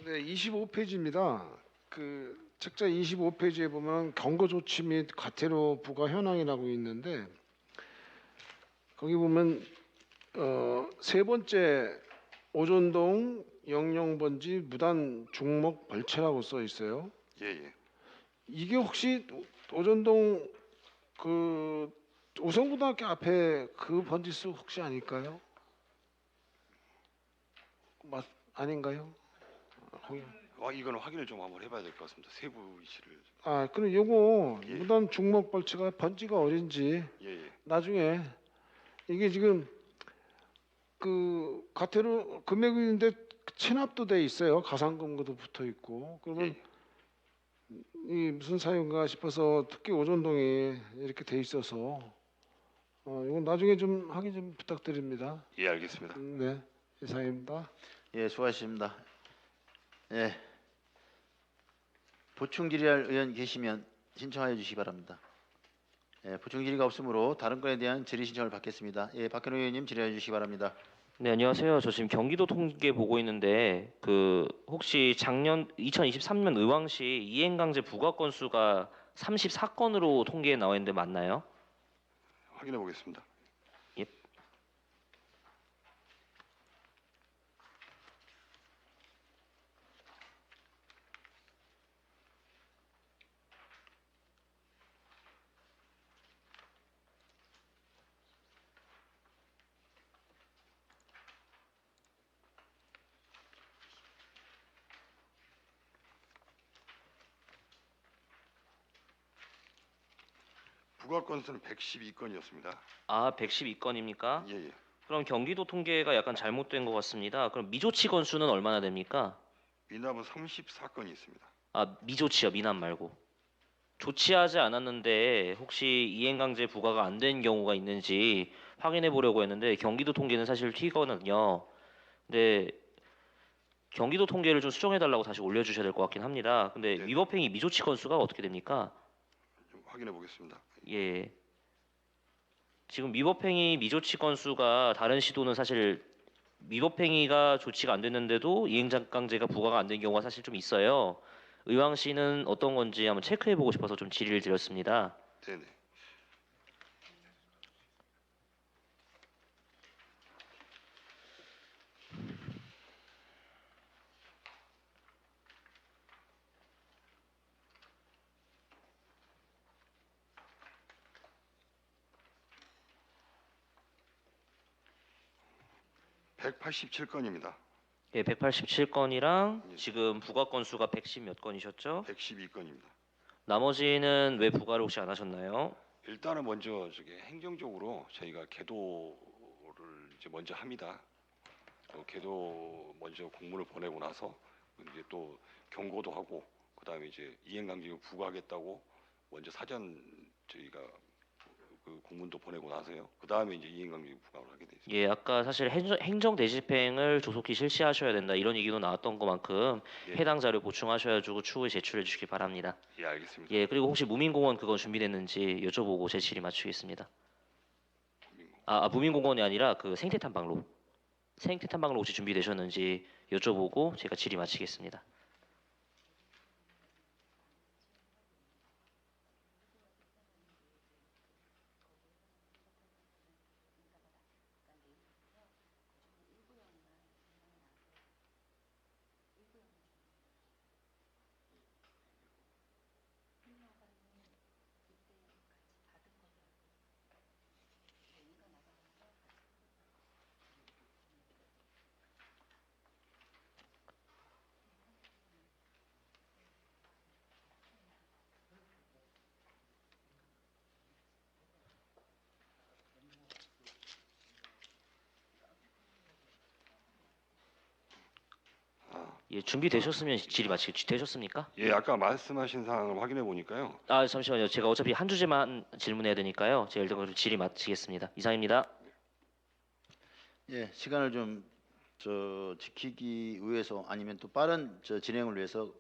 네, 25페이지입니다. 그 책자 25페이지에 보면 경고 조치 및 과태료 부과 현황이라고 있는데 거기 보면 세 번째 오존동 영영번지 무단 중목 벌채라고 써 있어요. 예, 예. 이게 혹시 오존동 그 우성고등학교 앞에 그 번지수 혹시 아닐까요? 아닌가요? 이거는 확인을 좀 한번 해봐야 될 것 같습니다. 세부 이시를. 그럼 요거 예. 무단 중목 벌채가 번지가 어딘지 예, 예. 나중에 이게 지금 그 과태료 금액인데 체납도 돼 있어요. 가상금고도 붙어 있고. 그러면 예. 이 무슨 사유인가 싶어서 특히 오존동에 이렇게 돼 있어서 이건 나중에 좀 확인 좀 부탁드립니다. 예, 알겠습니다. 네, 이상입니다. 예, 수고하셨습니다. 예. 보충 질의할 의원 계시면 신청하여 주시기 바랍니다. 예, 보충 질의가 없으므로 다른 건에 대한 질의 신청을 받겠습니다. 예, 박현우 의원님 질의해 주시기 바랍니다. 네, 안녕하세요. 저 지금 경기도 통계 보고 있는데 그 혹시 작년 2023년 의왕시 이행강제 부과 건수가 34건으로 통계에 나와 있는데 맞나요? 확인해 보겠습니다. 예. 부과 건수는 112건이었습니다. 112건입니까? 예, 예. 그럼 경기도 통계가 약간 잘못된 것 같습니다. 그럼 미조치 건수는 얼마나 됩니까? 미납은 34건이 있습니다. 미조치요. 미납 말고. 조치하지 않았는데 혹시 이행강제 부과가 안 된 경우가 있는지 확인해 보려고 했는데 경기도 통계는 사실 튀거든요. 근데 경기도 통계를 좀 수정해 달라고 다시 올려주셔야 될 것 같긴 합니다. 근데 네. 위법행위 미조치 건수가 어떻게 됩니까? 좀 확인해 보겠습니다. 예. 지금 위법행위 미조치 건수가 다른 시도는 사실 위법행위가 조치가 안 됐는데도 이행강제가 부과가 안 된 경우가 사실 좀 있어요. 의왕시는 어떤 건지 한번 체크해 보고 싶어서 좀 질의를 드렸습니다. 네, 네. (187건입니다) 예, 187건이랑 예. 지금 부과 건수가 110 몇 건이셨죠? 112건입니다. 나머지는 왜 부과를 혹시 안 하셨나요? 일단은 먼저 행정적으로 저희가 계도를 이제 먼저 합니다. 계도 먼저 공문을 보내고 나서 이제 또 경고도 하고 그다음에 이제 이행강제를 부과하겠다고 먼저 사전 저희가 그 공문도 보내고 나서요. 그다음에 이제 이행강제 부과를 하게 돼 있습니다. 예, 아까 사실 행정 대집행을 조속히 실시하셔야 된다 이런 얘기도 나왔던 것만큼 예. 해당 자료 보충하셔가지고 추후에 제출해 주시기 바랍니다. 예, 알겠습니다. 예, 그리고 혹시 무민공원 그건 준비됐는지 여쭤보고 제 질의 마치겠습니다. 국민공. 무민공원이 아니라 그 생태탐방로. 생태 탐방로 혹시 준비되셨는지 여쭤보고 제가 질의 마치겠습니다. 예, 준비되셨으면 질의 되셨습니까? 예, 아까 말씀하신 사항을 확인해 보니까요. 아, 잠시만요. 제가 어차피 한 주제만 질문해야 되니까요. 제가 일단 질의 마치겠습니다. 이상입니다. 예, 시간을 좀 지키기 위해서 아니면 또 빠른 진행을 위해서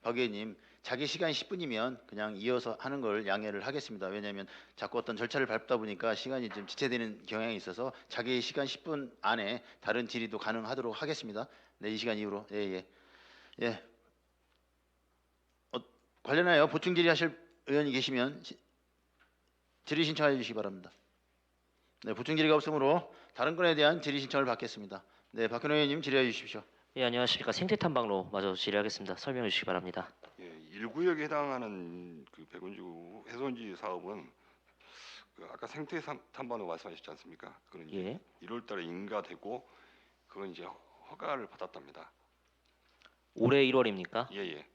박 의원님 자기 시간이 10분이면 그냥 이어서 하는 걸 양해를 하겠습니다. 왜냐하면 자꾸 어떤 절차를 밟다 보니까 시간이 좀 지체되는 경향이 있어서 자기 시간 10분 안에 다른 질의도 가능하도록 하겠습니다. 네, 이 시간 이후로 예. 관련하여 보충 질의하실 의원이 계시면 질의 신청해 주시기 바랍니다. 네, 보충 질의가 없으므로 다른 건에 대한 질의 신청을 받겠습니다. 네, 박현호 의원님 질의해 주십시오. 예, 안녕하십니까. 생태 탐방로 마저 질의하겠습니다. 설명해 주시기 바랍니다. 예, 1구역에 해당하는 그 백운주 훼손지 사업은 그 아까 생태 탐방로 말씀하셨지 않습니까? 그건 이제 예. 1월달에 인가되고 그건 이제 허가를 받았답니다. 올해 1월입니까? 예, 예.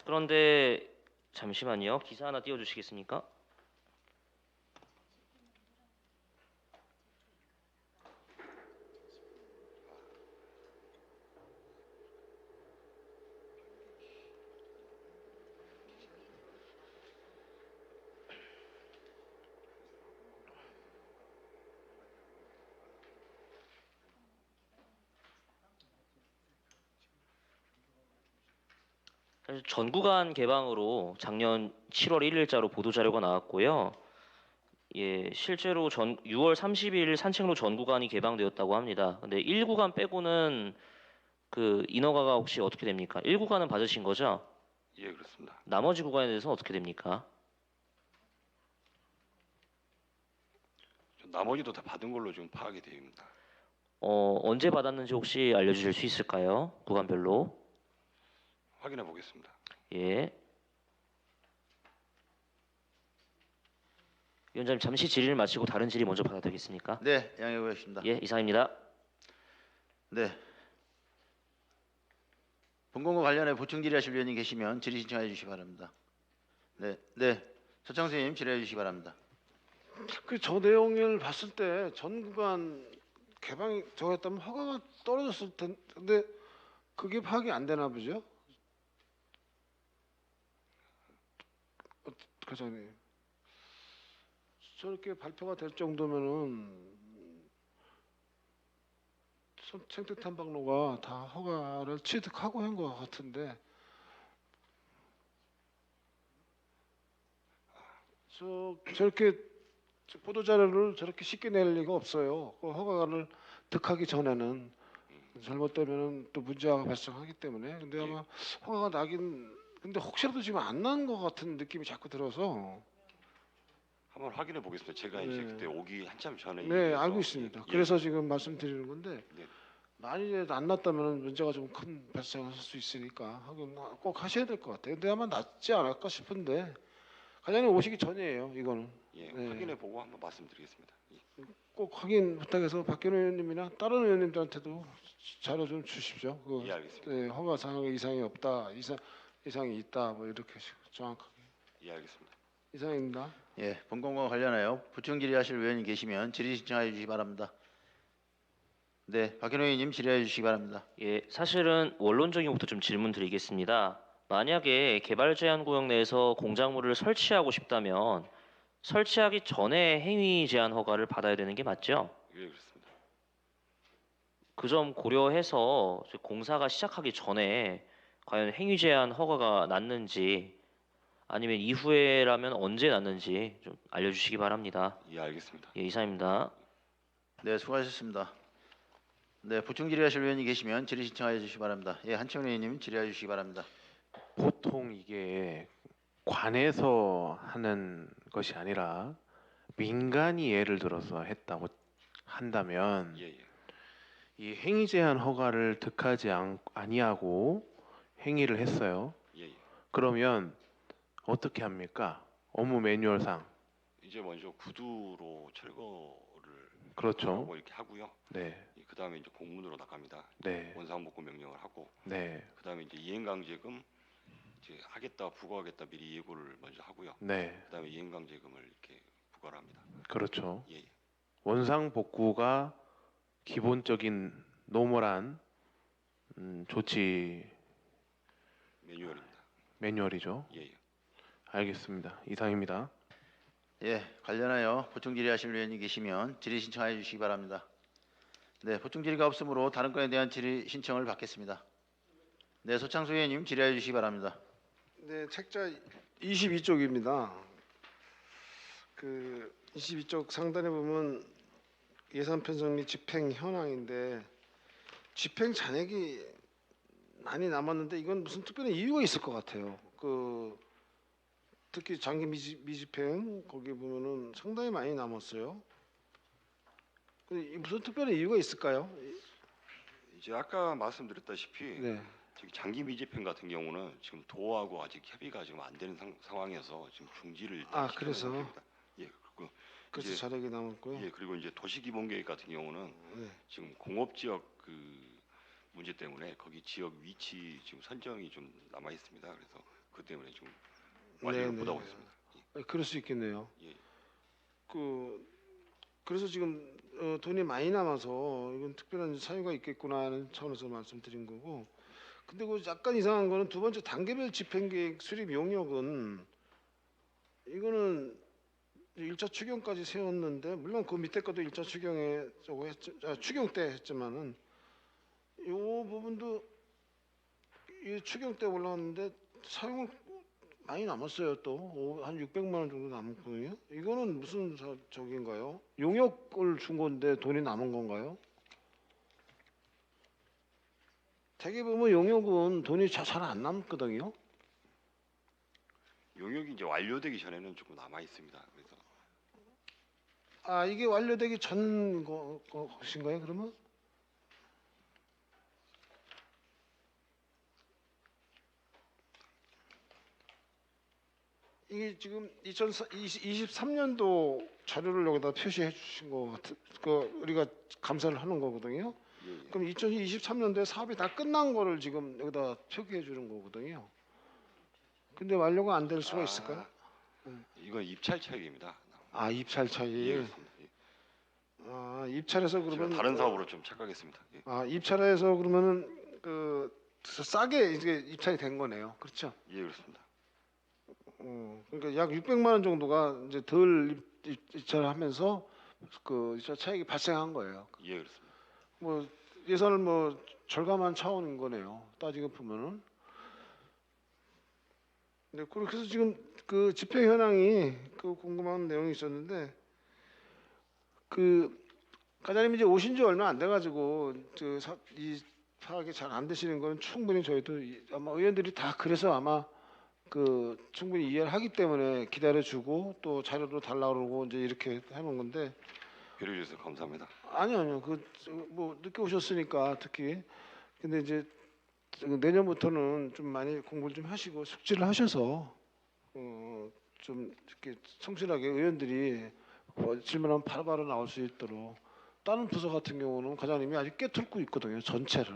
그런데 잠시만요. 기사 하나 띄워 주시겠습니까? 사실 전 구간 개방으로 작년 7월 1일자로 보도 자료가 나왔고요. 예, 실제로 6월 30일 산책로 전 구간이 개방되었다고 합니다. 근데 1구간 빼고는 그 인허가가 혹시 어떻게 됩니까? 1구간은 받으신 거죠? 예, 그렇습니다. 나머지 구간에 대해서 어떻게 됩니까? 나머지도 다 받은 걸로 지금 파악이 됩니다. 언제 받았는지 혹시 알려주실 수 있을까요? 구간별로. 확인해 보겠습니다. 예. 위원장님 잠시 질의를 마치고 다른 질의 먼저 받아드리겠습니까? 네, 양해 구하겠습니다. 예, 이상입니다. 네. 본건과 관련해 보충 질의하실 의원이 계시면 질의 신청해 주시기 바랍니다. 네. 서창수 의원님 질의해 주시기 바랍니다. 그 저 내용을 봤을 때 전 구간 개방이 저였다면 허가가 떨어졌을 텐데 그게 파악이 안 되나 보죠? 과장님, 저렇게 발표가 될 정도면은 생태 탐방로가 다 허가를 취득하고 한 것 같은데 저렇게 보도 자료를 저렇게 쉽게 낼 리가 없어요. 그 허가를 득하기 전에는 잘못되면은 또 문제가 발생하기 때문에. 근데 아마 허가가 나긴 근데 혹시라도 지금 안 난 것 같은 느낌이 자꾸 들어서. 한번 확인해 보겠습니다. 제가 이제 네. 그때 오기 한참 전에 네, 얘기해서, 알고 있습니다. 예, 그래서 지금 말씀드리는 건데 네. 만일에 안 났다면 문제가 좀 큰 발생할 수 있으니까 하긴 꼭 하셔야 될 것 같아요. 근데 아마 낫지 않을까 싶은데 과장님 오시기 전이에요. 이거는 예, 네. 확인해 보고 한번 말씀드리겠습니다. 예. 꼭 확인 부탁해서 박근혜 의원님이나 다른 의원님들한테도 자료 좀 주십시오. 그 예, 알겠습니다. 네, 허가 사항에 이상이 없다, 이상이 있다, 뭐 이렇게 정확하게 예, 알겠습니다. 이상입니다. 예, 본건과 관련하여 보충 질의하실 의원이 계시면 질의 신청해 주시기 바랍니다. 네, 박현호 의원님 질의해 주시기 바랍니다. 예, 사실은 원론적인 것부터 좀 질문드리겠습니다. 만약에 개발 제한 구역 내에서 공작물을 설치하고 싶다면 설치하기 전에 행위 제한 허가를 받아야 되는 게 맞죠? 예, 그렇습니다. 그 점 고려해서 공사가 시작하기 전에 과연 행위 제한 허가가 났는지 아니면 이후에라면 언제 났는지 좀 알려주시기 바랍니다. 예, 알겠습니다. 예, 이상입니다. 네, 수고하셨습니다. 네, 보충 질의하실 의원이 계시면 질의 신청하여 주시기 바랍니다. 예, 한채원 의원님 질의해 주시기 바랍니다. 보통 이게 관에서 하는 것이 아니라 민간이 예를 들어서 했다고 한다면 예, 예. 이 행위 제한 허가를 득하지 아니하고 행위를 했어요. 예, 예. 그러면 어떻게 합니까? 업무 매뉴얼상. 이제 먼저 구두로 철거를 그렇죠. 하고 이렇게 하고요. 네, 그 다음에 이제 공문으로 나갑니다. 네, 원상복구 명령을 하고 네, 그 다음에 이제 이행강제금 이제 하겠다 부과하겠다 미리 예고를 먼저 하고요. 네, 그 다음에 이행강제금을 이렇게 부과를 합니다. 그렇죠. 예, 예. 원상 복구가 기본적인 노멀한 조치 매뉴얼입니다. 매뉴얼이죠. 예, 예. 알겠습니다. 이상입니다. 예, 관련하여 보충 질의하실 의원이 계시면 질의 신청하여 주시기 바랍니다. 네, 보충 질의가 없으므로 다른 건에 대한 질의 신청을 받겠습니다. 네, 소창수 의원님 질의하여 주시기 바랍니다. 네, 책자 22쪽입니다. 그 22쪽 상단에 보면 예산 편성 및 집행 현황인데 집행 잔액이 많이 남았는데 이건 무슨 특별한 이유가 있을 것 같아요. 그 특히 장기 미집행 거기 보면은 상당히 많이 남았어요. 근데 무슨 특별한 이유가 있을까요? 이제 아까 말씀드렸다시피 네. 저기 장기 미집행 같은 경우는 지금 도하고 아직 협의가 지금 안 되는 상황에서 지금 중지를 일단 아, 시키는 그래서? 상태입니다. 예, 그리고 그래서 이제- 잔액이 남았고요. 예, 그리고 이제 도시기본계획 같은 경우는 네. 지금 공업지역 그 문제 때문에 거기 지역 위치 지금 선정이 좀 남아 있습니다. 그래서 그 때문에 좀 완료를 네, 못하고 네. 있습니다. 그럴 수 있겠네요. 예. 그래서 지금 돈이 많이 남아서 이건 특별한 사유가 있겠구나 하는 차원에서 말씀드린 거고. 근데 그 약간 이상한 거는 두 번째 단계별 집행계획 수립 용역은 이거는 1차 추경까지 세웠는데 물론 그 밑에 것도 1차 추경에 추경 때 했지만은 이 부분도 이 추경 때 올라왔는데 사용을 많이 남았어요. 또 한 600만 원 정도 남았거든요. 이거는 무슨 저긴가요? 용역을 준 건데 돈이 남은 건가요? 대개 보면 용역은 돈이 잘 안 남거든요. 용역이 이제 완료되기 전에는 조금 남아 있습니다. 그래서 아, 이게 완료되기 전 것인가요? 그러면? 이게 지금 2023년도 자료를 여기다 표시해 주신 거 같은 그 우리가 감사를 하는 거거든요. 예, 예. 그럼 2023년도에 사업이 다 끝난 거를 지금 여기다 표기해 주는 거거든요. 근데 완료가 안 될 수가 있을까요? 이건 입찰 차익입니다. 아, 입찰 차이. 예, 그렇습니다. 예. 아, 입찰해서 제가 그러면 다른 사업으로 좀 착각했습니다. 예, 아, 입찰해서 그러면은 그 싸게 이제 입찰이 된 거네요. 그렇죠? 예, 그렇습니다. 그러니까 약 600만 원 정도가 이제 덜 입찰하면서 그 입찰 차익이 발생한 거예요. 예, 그렇습니다. 뭐 예산을 뭐 절감한 차원인 거네요. 따지고 보면은. 네, 그래서 지금 그 집행 현황이 그 궁금한 내용이 있었는데 그 과장님 이제 오신 지 얼마 안 돼가지고 이 파악이 잘 안 되시는 건 충분히 저희도 아마 의원들이 다 그래서 아마 그 충분히 이해를 하기 때문에 기다려주고 또 자료도 달라고 그러고 이제 이렇게 해놓은 건데 배려해 주셔서 감사합니다. 아니요 그 뭐 늦게 오셨으니까 특히 근데 이제 내년부터는 좀 많이 공부를 좀 하시고 숙지를 하셔서 좀 이렇게 성실하게 의원들이 질문하면 바로바로 나올 수 있도록 다른 부서 같은 경우는 과장님이 아직 깨뚫고 있거든요 전체를.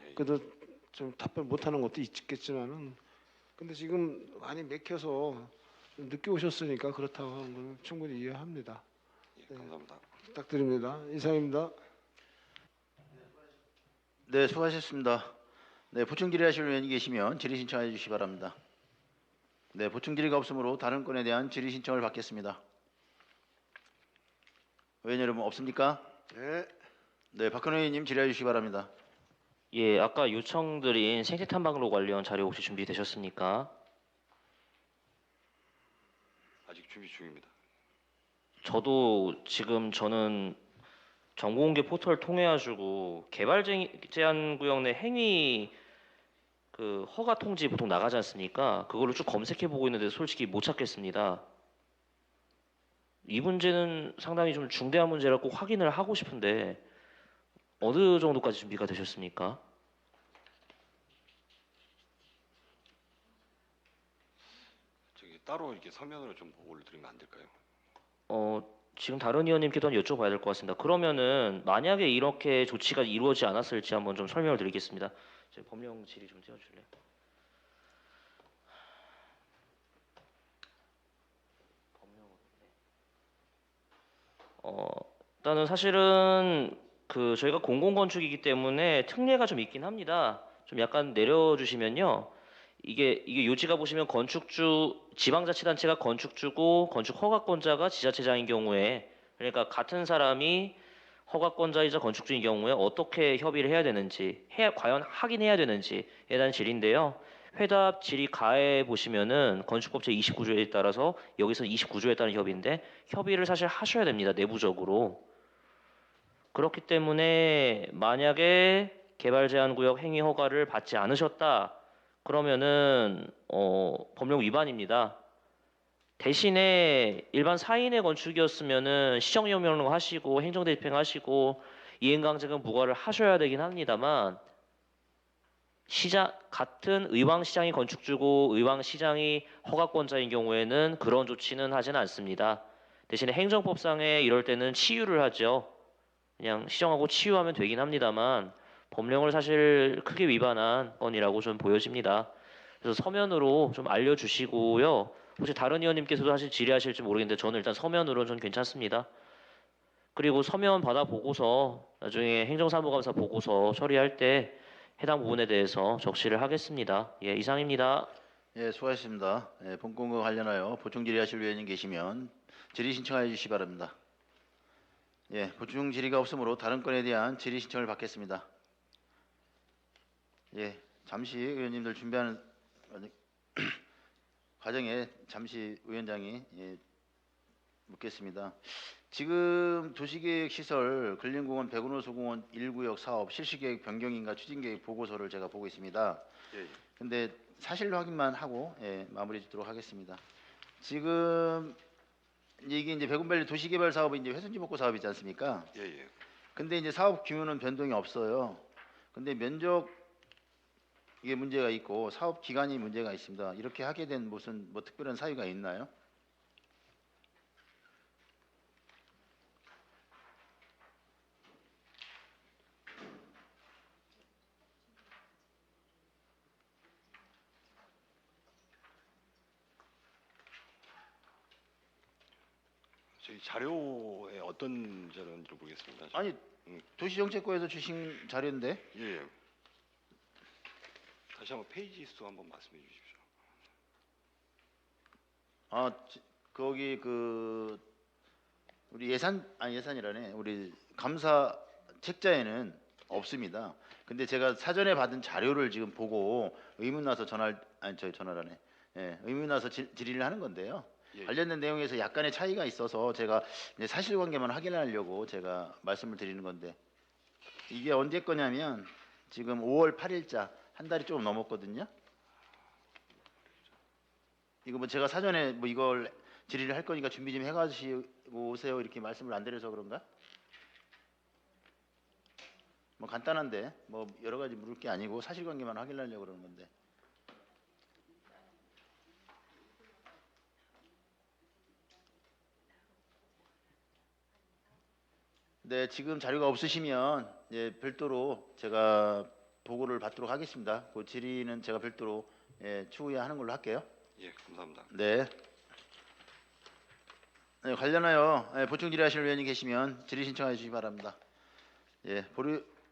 예, 예. 그래도 좀 답변 못하는 것도 있겠지만은 근데 지금 많이 맥혀서 좀 늦게 오셨으니까 그렇다고 하는 건 충분히 이해합니다. 예, 감사합니다. 부탁드립니다. 이상입니다. 네, 수고하셨습니다. 네, 보충 질의하실 의원이 계시면 질의 신청해 주시기 바랍니다. 네, 보충 질의가 없으므로 다른 건에 대한 질의 신청을 받겠습니다. 의원 여러분 없습니까? 네. 네, 박근혜 의원님 질의해 주시기 바랍니다. 예, 아까 요청드린 생태 탐방로 관련 자료 혹시 준비되셨습니까? 아직 준비 중입니다. 저도 지금 저는 정보공개 포털 통해 가지고 개발 제한 구역 내 행위 그 허가 통지 보통 나가지 않습니까? 그걸로 쭉 검색해 보고 있는데 솔직히 못 찾겠습니다. 이 문제는 상당히 좀 중대한 문제라 꼭 확인을 하고 싶은데 어느 정도까지 준비가 되셨습니까? 저기 따로 이렇게 서면으로 좀 보고를 드리면 안 될까요? 지금 다른 의원님께도 한번 여쭤봐야 될 것 같습니다. 그러면은 만약에 이렇게 조치가 이루어지지 않았을지 한번 좀 설명을 드리겠습니다. 법령 질의 좀 띄워줄래요? 일단은 사실은 그 저희가 공공건축이기 때문에 특례가 좀 있긴 합니다. 좀 약간 내려주시면요. 이게 요지가 보시면 건축주 지방자치단체가 건축주고 건축 허가권자가 지자체장인 경우에 그러니까 같은 사람이 허가권자이자 건축주인 경우에 어떻게 협의를 해야 되는지 과연 하긴 해야 되는지에 대한 질인데요. 회답 질의 가에 보시면은 건축법 제29조에 따라서 여기서 29조에 따른 협의인데 협의를 사실 하셔야 됩니다. 내부적으로. 그렇기 때문에 만약에 개발 제한 구역 행위 허가를 받지 않으셨다. 그러면은 법령 위반입니다. 대신에 일반 4인의 건축이었으면은 시정이용명령 하시고 행정대집행하시고 이행강제금 부과를 하셔야 되긴 합니다만 같은 의왕시장이 건축주고 의왕시장이 허가권자인 경우에는 그런 조치는 하지는 않습니다. 대신에 행정법상에 이럴 때는 치유를 하죠. 그냥 시정하고 치유하면 되긴 합니다만 법령을 사실 크게 위반한 건이라고 좀 보여집니다. 그래서 서면으로 좀 알려주시고요. 혹시 다른 의원님께서도 사실 질의하실지 모르겠는데 저는 일단 서면으로 좀 괜찮습니다. 그리고 서면 받아보고서 나중에 행정사무감사 보고서 처리할 때 해당 부분에 대해서 적시를 하겠습니다. 예, 이상입니다. 예, 수고하셨습니다. 예, 본건과 관련하여 보충 질의하실 의원님 계시면 질의 신청하여 주시기 바랍니다. 예, 보충 질의가 없으므로 다른 건에 대한 질의 신청을 받겠습니다. 예, 잠시 의원님들 준비하는 과정에 잠시 위원장이 묻겠습니다. 지금 도시계획시설 근린공원 백운호수공원 1구역 사업 실시계획 변경인가 추진계획 보고서를 제가 보고 있습니다. 예. 근데 사실 확인만 하고 마무리 짓도록 하겠습니다. 지금 이게 이제 백운밸리 도시개발 사업이 이제 회선지 복구 사업이지 않습니까? 예, 예. 근데 이제 사업 규모는 변동이 없어요. 근데 면적 이게 문제가 있고 사업 기간이 문제가 있습니다. 이렇게 하게 된 무슨 뭐 특별한 사유가 있나요? 저희 자료에 어떤 자료인지 모르겠습니다. 아니 도시정책과에서 주신 자료인데 예, 예. 다시 한번 페이지 수 한번 말씀해 주십시오. 거기 그 우리 예산이라네 우리 감사 책자에는 없습니다. 근데 제가 사전에 받은 자료를 지금 보고 의문 나서 전화라네. 예, 의문 나서 질의를 하는 건데요. 예. 관련된 내용에서 약간의 차이가 있어서 제가 이제 사실관계만 확인하려고 제가 말씀을 드리는 건데 이게 언제 거냐면 지금 5월 8일자 한 달이 조금 넘었거든요. 이거 뭐 제가 사전에 뭐 이걸 질의를 할 거니까 준비 좀 해가지고 오세요 이렇게 말씀을 안 드려서 그런가? 뭐 간단한데 뭐 여러 가지 물을 게 아니고 사실관계만 확인하려고 그러는 건데. 네, 지금 자료가 없으시면 별도로 제가 보고를 받도록 하겠습니다. 그 질의는 제가 별도로 추후에 하는 걸로 할게요. 예, 감사합니다. 네. 네, 관련하여 보충 질의하실 의원이 계시면 질의 신청해 주시기 바랍니다. 예,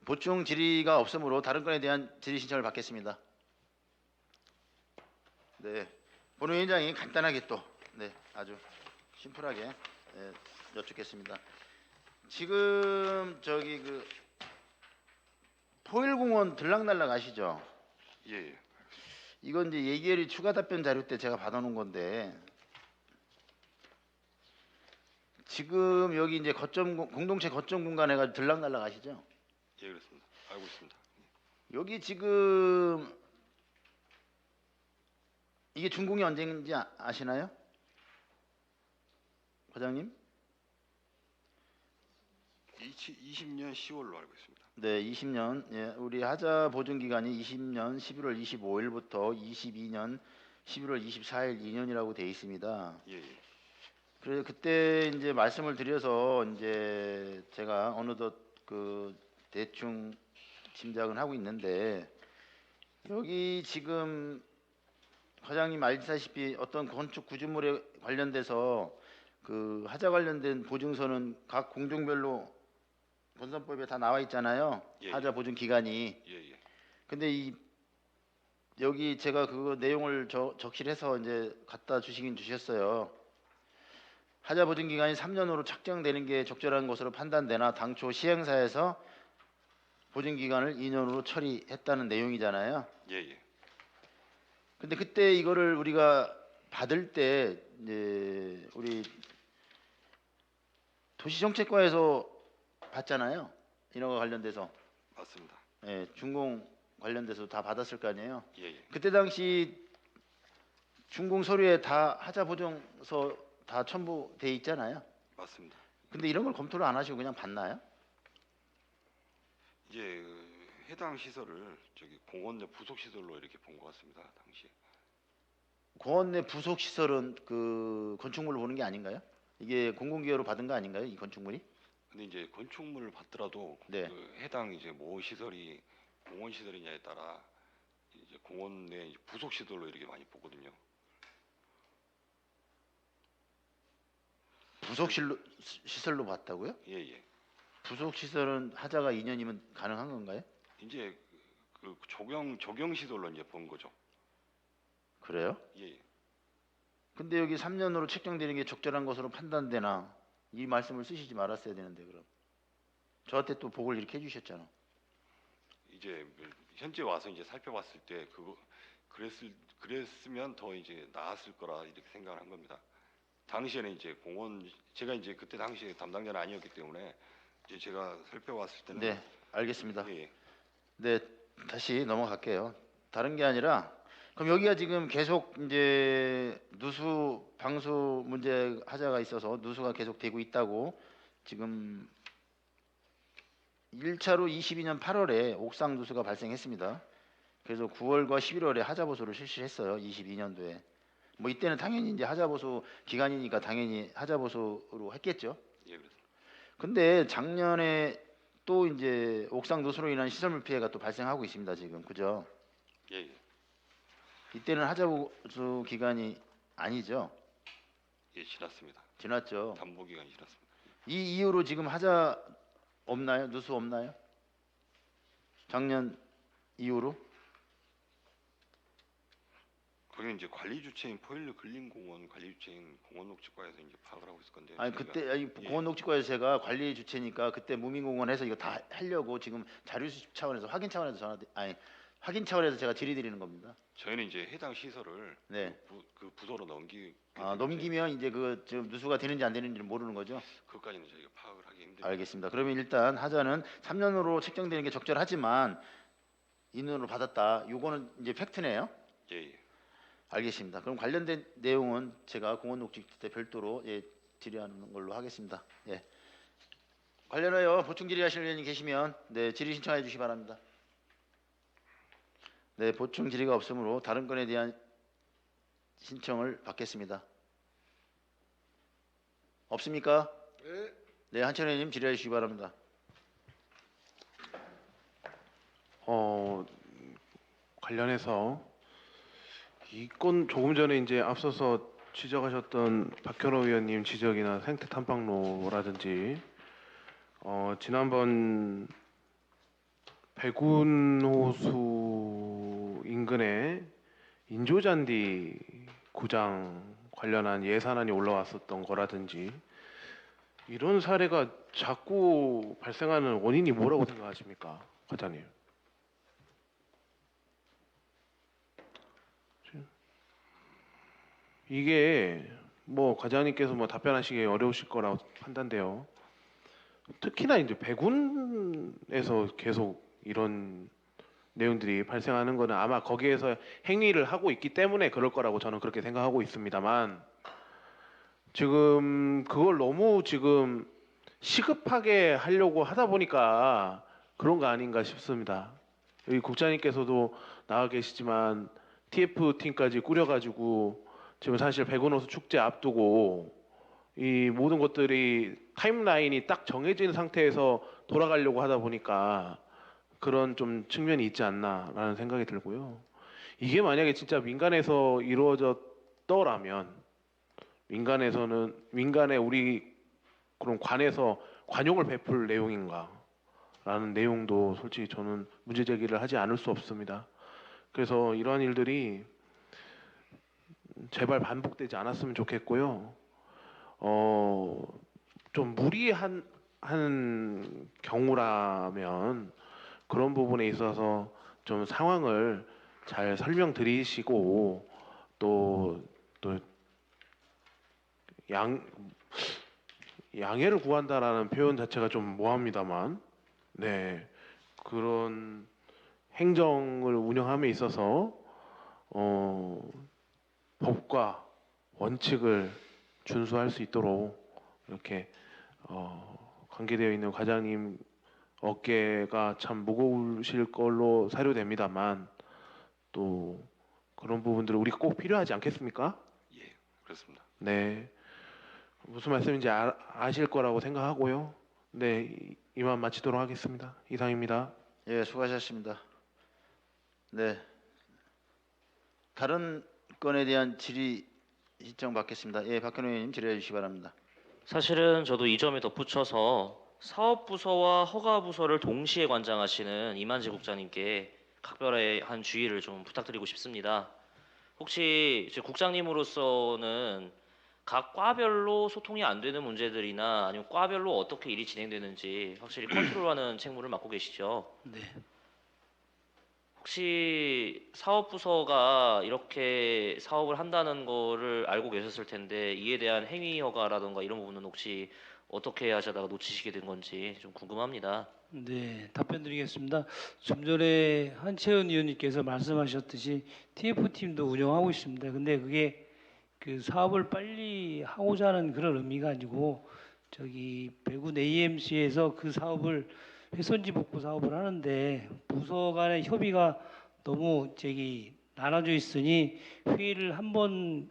보충 질의가 없으므로 다른 건에 대한 질의 신청을 받겠습니다. 네, 본위원장이 간단하게 또 아주 심플하게 여쭙겠습니다. 지금 저기 그 포일공원 들락날락 아시죠? 예, 예. 이건 이제 예결위 추가 답변 자료 때 제가 받아놓은 건데 지금 여기 이제 공동체 거점 공간에 가지고 들락날락 하시죠? 예, 그렇습니다. 알고 있습니다. 여기 지금 이게 준공이 언제인지 아시나요? 과장님? 20년 10월로 알고 있습니다. 네, 20년. 예, 우리 하자 보증 기간이 20년 11월 25일부터 22년 11월 24일 2년이라고 돼 있습니다. 예, 예. 그래서 그때 이제 말씀을 드려서 이제 제가 어느덧 그 대충 짐작은 하고 있는데 여기 지금 과장님 알다시피 어떤 건축 구조물에 관련돼서 그 하자 관련된 보증서는 각 공종별로 건설법에 다 나와 있잖아요. 예, 하자 보증 기간이. 예, 예. 근데 이 여기 제가 그 내용을 적실해서 이제 갖다 주시긴 주셨어요. 하자 보증 기간이 3년으로 책정되는 게 적절한 것으로 판단되나 당초 시행사에서 보증 기간을 2년으로 처리했다는 내용이잖아요. 예, 예. 근데 그때 이거를 우리가 받을 때 이제 우리 도시정책과에서 받잖아요. 이런 거 관련돼서 맞습니다. 예, 준공 관련돼서 다 받았을 거 아니에요. 예, 예. 그때 당시 준공 서류에 다 하자 보증서 다 첨부돼 있잖아요. 맞습니다. 근데 이런 걸 검토를 안 하시고 그냥 받나요? 이제 해당 시설을 저기 공원 내 부속 시설로 이렇게 본 것 같습니다. 당시. 공원 내 부속 시설은 그 건축물로 보는 게 아닌가요? 이게 공공기여로 받은 거 아닌가요? 이 건축물이? 근데 이제 건축물을 받더라도 네. 그 해당 이제 뭐 시설이 공원 시설이냐에 따라 이제 공원 내 이제 부속 시설로 이렇게 많이 보거든요. 부속 시설로 봤다고요? 예, 예. 부속 시설은 하자가 2년이면 가능한 건가요? 이제 그 적용 시설로 이제 본 거죠. 그래요? 예, 예. 근데 여기 3년으로 책정되는 게 적절한 것으로 판단되나 이 말씀을 쓰시지 말았어야 되는데 그럼 저한테 또 보고를 이렇게 해주셨잖아. 이제 현재 와서 이제 살펴봤을 때 그거 그랬으면 더 이제 나았을 거라 이렇게 생각을 한 겁니다. 당시에는 이제 공원 제가 이제 그때 당시에 담당자는 아니었기 때문에 이제 제가 살펴봤을 때는 네, 알겠습니다. 예, 예. 네, 다시 넘어갈게요. 다른 게 아니라 그럼 여기가 지금 계속 이제 누수 방수 문제 하자가 있어서 누수가 계속 되고 있다고 지금 1차로 22년 8월에 옥상 누수가 발생했습니다. 그래서 9월과 11월에 하자 보수를 실시했어요. 22년도에. 뭐 이때는 당연히 이제 하자 보수 기간이니까 당연히 하자 보수로 했겠죠. 예, 그렇습니다. 근데 작년에 또 이제 옥상 누수로 인한 시설물 피해가 또 발생하고 있습니다. 지금 그죠? 예, 예. 이때는 하자 보수 기간이 아니죠. 예, 지났습니다. 지났죠. 담보 기간이 지났습니다. 이 이후로 지금 하자 없나요? 누수 없나요? 작년 이후로? 거기는 이제 관리 주체인 포일르 근린공원 관리 주체인 공원녹지과에서 이제 파악을 하고 있을 건데. 아니 저희가- 그때 아니, 예. 공원녹지과에서 제가 관리 주체니까 그때 무민공원에서 이거 다 하려고 지금 자료 수집 차원에서 확인 차원에서 확인 차원에서 제가 질의드리는 겁니다. 저희는 이제 해당 시설을 네. 그 부서로 넘기 넘기면 이제 그 지금 누수가 되는지 안 되는지를 모르는 거죠. 그것까지는 저희가 파악을 하기 힘듭니다. 알겠습니다. 그러면 일단 하자는 3년으로 책정되는 게 적절하지만 2년으로 받았다. 요거는 이제 팩트네요. 예, 예. 알겠습니다. 그럼 관련된 내용은 제가 공원녹지 때 별도로 질의하는 걸로 하겠습니다. 예. 관련하여 보충 질의하실 의원님 계시면 네, 질의 신청해 주시기 바랍니다. 네, 보충 질의가 없으므로 다른 건에 대한 신청을 받겠습니다. 없습니까? 네. 네, 한천 의원님 질의해 주시기 바랍니다. 관련해서 이 건 조금 전에 이제 앞서서 지적하셨던 박현호 의원님 지적이나 생태 탐방로라든지 지난번 백운호수 인근에 인조잔디 구장 관련한 예산안이 올라왔었던 거라든지 이런 사례가 자꾸 발생하는 원인이 뭐라고 생각하십니까, 과장님? 이게 뭐 과장님께서 뭐 답변하시기 어려우실 거라고 판단돼요. 특히나 이제 배군에서 계속 이런 내용들이 발생하는 거는 아마 거기에서 행위를 하고 있기 때문에 그럴 거라고 저는 그렇게 생각하고 있습니다만, 지금 그걸 너무 지금 시급하게 하려고 하다 보니까 그런 거 아닌가 싶습니다. 여기 국장님께서도 나와 계시지만 TF 팀까지 꾸려가지고 지금 사실 백운호수 축제 앞두고 이 모든 것들이 타임라인이 딱 정해진 상태에서 돌아가려고 하다 보니까 그런 좀 측면이 있지 않나라는 생각이 들고요. 이게 만약에 진짜 민간에서 이루어졌더라면 민간의 우리 그런 관에서 관용을 베풀 내용인가라는 내용도 솔직히 저는 문제 제기를 하지 않을 수 없습니다. 그래서 이러한 일들이 제발 반복되지 않았으면 좋겠고요. 좀 무리한 경우라면 그런 부분에 있어서 좀 상황을 잘 설명드리시고 또 양해를 구한다라는 표현 자체가 좀 모호합니다만, 네, 그런 행정을 운영함에 있어서 법과 원칙을 준수할 수 있도록 이렇게 관계되어 있는 과장님 어깨가 참 무거우실 걸로 사료됩니다만, 또 그런 부분들은 우리가 꼭 필요하지 않겠습니까? 예, 그렇습니다. 네, 무슨 말씀인지 아실 거라고 생각하고요. 네, 이만 마치도록 하겠습니다. 이상입니다. 예, 수고하셨습니다. 네, 다른 건에 대한 질의 신청 받겠습니다. 예, 박현우 의원님 질의해 주시기 바랍니다. 사실은 저도 이 점에 덧붙여서 사업부서와 허가부서를 동시에 관장하시는 이만재 국장님께 각별한 주의를 좀 부탁드리고 싶습니다. 혹시 이제 국장님으로서는 각 과별로 소통이 안 되는 문제들이나 아니면 과별로 어떻게 일이 진행되는지 확실히 컨트롤하는 책무를 맡고 계시죠? 네. 혹시 사업부서가 이렇게 사업을 한다는 거를 알고 계셨을 텐데 이에 대한 행위 허가라던가 이런 부분은 혹시 어떻게 하시다가 놓치시게 된 건지 좀 궁금합니다. 네, 답변 드리겠습니다. 좀 전에 한채은 의원님께서 말씀하셨듯이 TF팀도 운영하고 있습니다. 근데 그게 그 사업을 빨리 하고자 하는 그런 의미가 아니고 저기 배군 AMC에서 그 사업을 훼손지 복구 사업을 하는데 부서 간의 협의가 너무 나눠져 있으니 회의를 한번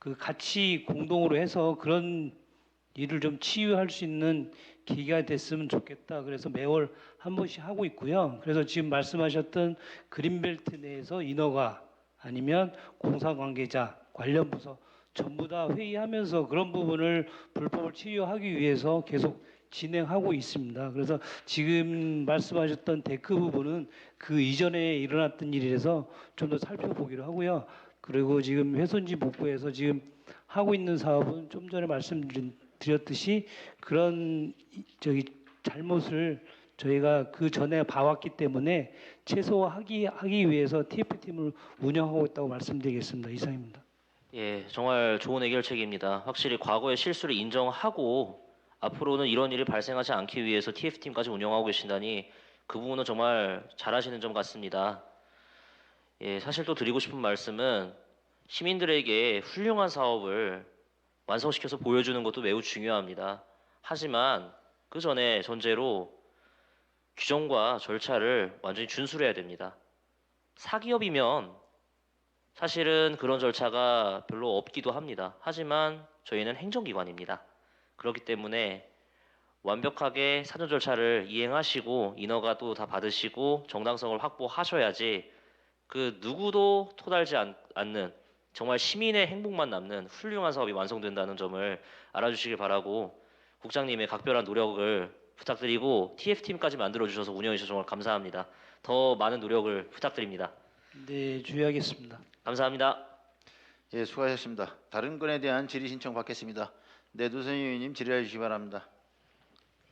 그 같이 공동으로 해서 그런 일을 좀 치유할 수 있는 기회가 됐으면 좋겠다. 그래서 매월 한 번씩 하고 있고요. 그래서 지금 말씀하셨던 그린벨트 내에서 인허가 아니면 공사 관계자 관련 부서 전부 다 회의하면서 그런 부분을 불법을 치유하기 위해서 계속 진행하고 있습니다. 그래서 지금 말씀하셨던 데크 부분은 그 이전에 일어났던 일이라서 좀 더 살펴보기로 하고요. 그리고 지금 훼손지 복구에서 지금 하고 있는 사업은 좀 전에 말씀드렸듯이 그런 잘못을 저희가 그 전에 봐왔기 때문에 최소화하기 위해서 TF팀을 운영하고 있다고 말씀드리겠습니다. 이상입니다. 예, 정말 좋은 해결책입니다. 확실히 과거의 실수를 인정하고 앞으로는 이런 일이 발생하지 않기 위해서 TF팀까지 운영하고 계신다니 그 부분은 정말 잘하시는 점 같습니다. 예, 사실 또 드리고 싶은 말씀은 시민들에게 훌륭한 사업을 완성시켜서 보여주는 것도 매우 중요합니다. 하지만 그 전에 전제로 규정과 절차를 완전히 준수해야 됩니다. 사기업이면 사실은 그런 절차가 별로 없기도 합니다. 하지만 저희는 행정기관입니다. 그렇기 때문에 완벽하게 사전 절차를 이행하시고 인허가 또 다 받으시고 정당성을 확보하셔야지 그 누구도 토달지 않는 정말 시민의 행복만 남는 훌륭한 사업이 완성된다는 점을 알아주시길 바라고 국장님의 각별한 노력을 부탁드리고 TF팀까지 만들어주셔서 운영해 주셔서 정말 감사합니다. 더 많은 노력을 부탁드립니다. 네, 주의하겠습니다. 감사합니다. 예, 수고하셨습니다. 다른 건에 대한 질의 신청 받겠습니다. 네, 노선희 의원님 질의해 주시기 바랍니다.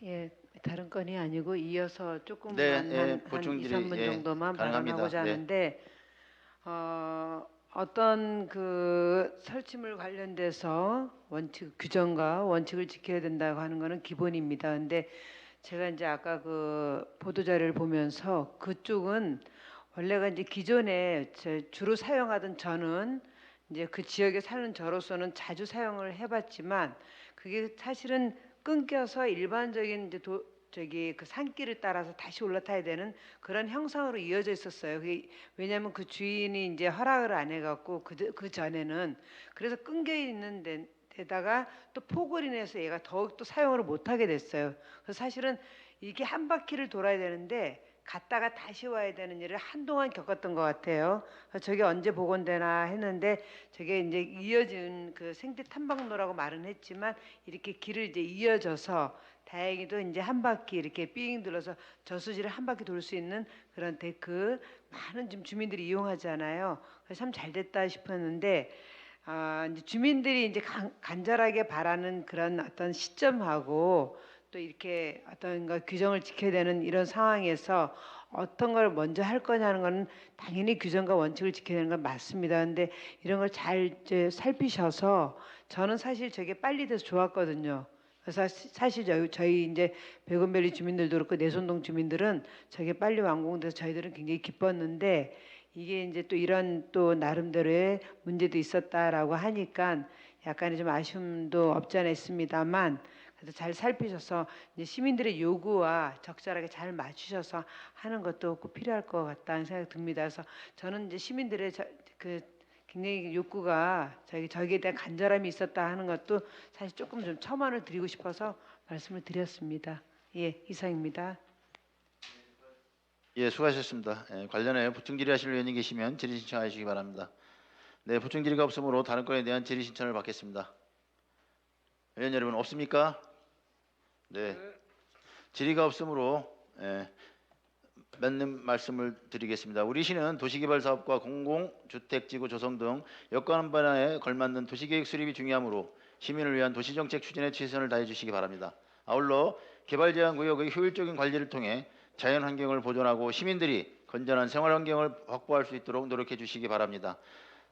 예, 다른 건이 아니고 이어서 조금만 네, 예, 한 보충 2, 질의, 3분 예, 정도만 가능합니다. 발언하고자 네. 하는데 어떤 그 설치물 관련돼서 원칙 규정과 원칙을 지켜야 된다고 하는 거는 기본입니다. 근데 제가 이제 아까 그 보도 자료를 보면서 그쪽은 원래가 이제 기존에 주로 사용하던 저는 이제 그 지역에 사는 저로서는 자주 사용을 해봤지만 그게 사실은 끊겨서 일반적인 이제 저기 그 산길을 따라서 다시 올라타야 되는 그런 형상으로 이어져 있었어요. 그게 왜냐하면 그 주인이 이제 허락을 안 해갖고 그 전에는 그래서 끊겨 있는 데다가 또 폭우로 인해서 얘가 더욱 또 사용을 못하게 됐어요. 그래서 사실은 이게 한 바퀴를 돌아야 되는데 갔다가 다시 와야 되는 일을 한동안 겪었던 것 같아요. 그래서 저게 언제 복원되나 했는데 저게 이제 이어진 그 생태 탐방로라고 말은 했지만 이렇게 길을 이제 이어져서 다행히도 이제 한 바퀴 이렇게 삥 둘러서 저수지를 한 바퀴 돌 수 있는 그런 데크 많은 지금 주민들이 이용하잖아요. 그래서 참 잘 됐다 싶었는데 이제 주민들이 이제 간절하게 바라는 그런 어떤 시점하고 또 이렇게 어떤 거 규정을 지켜야 되는 이런 상황에서 어떤 걸 먼저 할 거냐는 거는 당연히 규정과 원칙을 지켜야 되는 건 맞습니다. 근데 이런 걸 잘 살피셔서 저는 사실 저게 빨리 돼서 좋았거든요. 그래서 사실 저희 이제 백운밸리 주민들도 그렇고 내손동 주민들은 저게 빨리 완공돼서 저희들은 굉장히 기뻤는데 이게 이제 또 이런 또 나름대로의 문제도 있었다라고 하니까 약간의 좀 아쉬움도 없지 않아 있습니다만 그래도 잘 살피셔서 이제 시민들의 요구와 적절하게 잘 맞추셔서 하는 것도 꼭 필요할 것 같다는 생각이 듭니다. 그래서 저는 이제 시민들의 그 굉장히 욕구가 저기에 대한 간절함이 있었다 하는 것도 사실 조금 좀 첨언을 드리고 싶어서 말씀을 드렸습니다. 예, 이상입니다. 예, 수고하셨습니다. 관련해 보충 질의하실 의원이 계시면 질의 신청하시기 바랍니다. 네, 보충 질의가 없으므로 다른 건에 대한 질의 신청을 받겠습니다. 의원 여러분 없습니까? 네, 질의가 없으므로 맞는 말씀을 드리겠습니다. 우리 시는 도시개발사업과 공공주택지구 조성 등 여건 분야에 걸맞는 도시계획 수립이 중요하므로 시민을 위한 도시정책 추진에 최선을 다해 주시기 바랍니다. 아울러 개발제한구역의 효율적인 관리를 통해 자연환경을 보존하고 시민들이 건전한 생활환경을 확보할 수 있도록 노력해 주시기 바랍니다.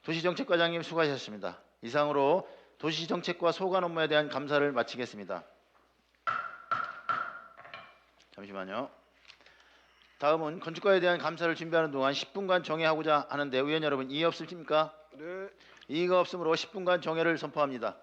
도시정책과장님 수고하셨습니다. 이상으로 도시정책과 소관 업무에 대한 감사를 마치겠습니다. 잠시만요. 다음은 건축과에 대한 감사를 준비하는 동안 10분간 정회하고자 하는데 의원 여러분 이의 없으십니까? 네. 이의가 없으므로 10분간 정회를 선포합니다.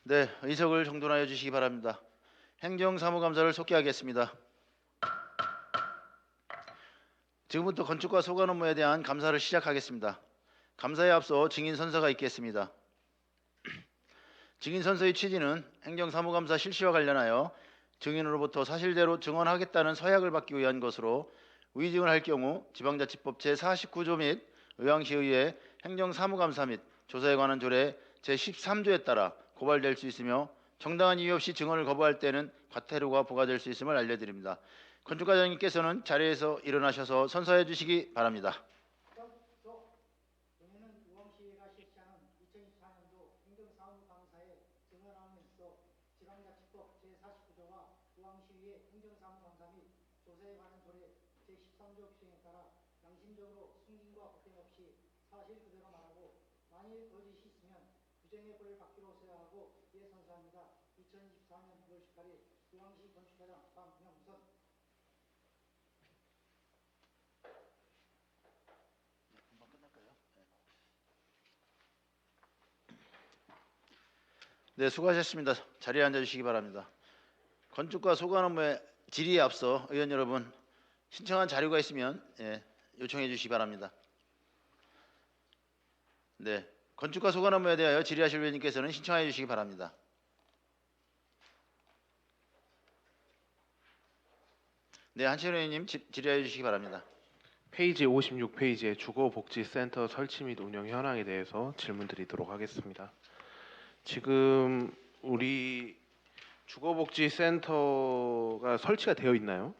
네, 의석을 정돈하여 주시기 바랍니다. 행정사무감사를 속기하겠습니다. 지금부터 건축과 소관 업무에 대한 감사를 시작하겠습니다. 감사에 앞서 증인 선서가 있겠습니다. 증인 선서의 취지는 행정사무감사 실시와 관련하여 증인으로부터 사실대로 증언하겠다는 서약을 받기 위한 것으로 위증을 할 경우 지방자치법 제49조 및 의왕시의회 행정사무감사 및 조사에 관한 조례 제13조에 따라 고발될 수 있으며 정당한 이유 없이 증언을 거부할 때는 과태료가 부과될 수 있음을 알려드립니다. 건축과장님께서는 자리에서 일어나셔서 선서해 주시기 바랍니다. 본인은 우왕시가 실시하는 2024년도 행정사무감사에 증언함으로써 지방자치법 제49조와 우왕시의 행정사무감사 및 조사에 관한 조례 제13조 규정에 따라 양심적으로 숨김과 보탬 없이 사실 그대로 말하고 만일 거짓이 있으면 규정의 벌을 받기로 서약하고 이에 선서합니다. 2024년 9월 18일 우왕시 건축과장 박명선. 네, 수고하셨습니다. 자리에 앉아주시기 바랍니다. 건축과 소관 업무의 질의에 앞서 의원 여러분 신청한 자료가 있으면 요청해 주시기 바랍니다. 네, 건축과 소관 업무에 대하여 질의하실 의원님께서는 신청해 주시기 바랍니다. 네, 한채원 의원님 질의해 주시기 바랍니다. 페이지 56페이지의 주거복지센터 설치 및 운영 현황에 대해서 질문드리도록 하겠습니다. 지금 우리 주거복지센터가 설치가 되어 있나요?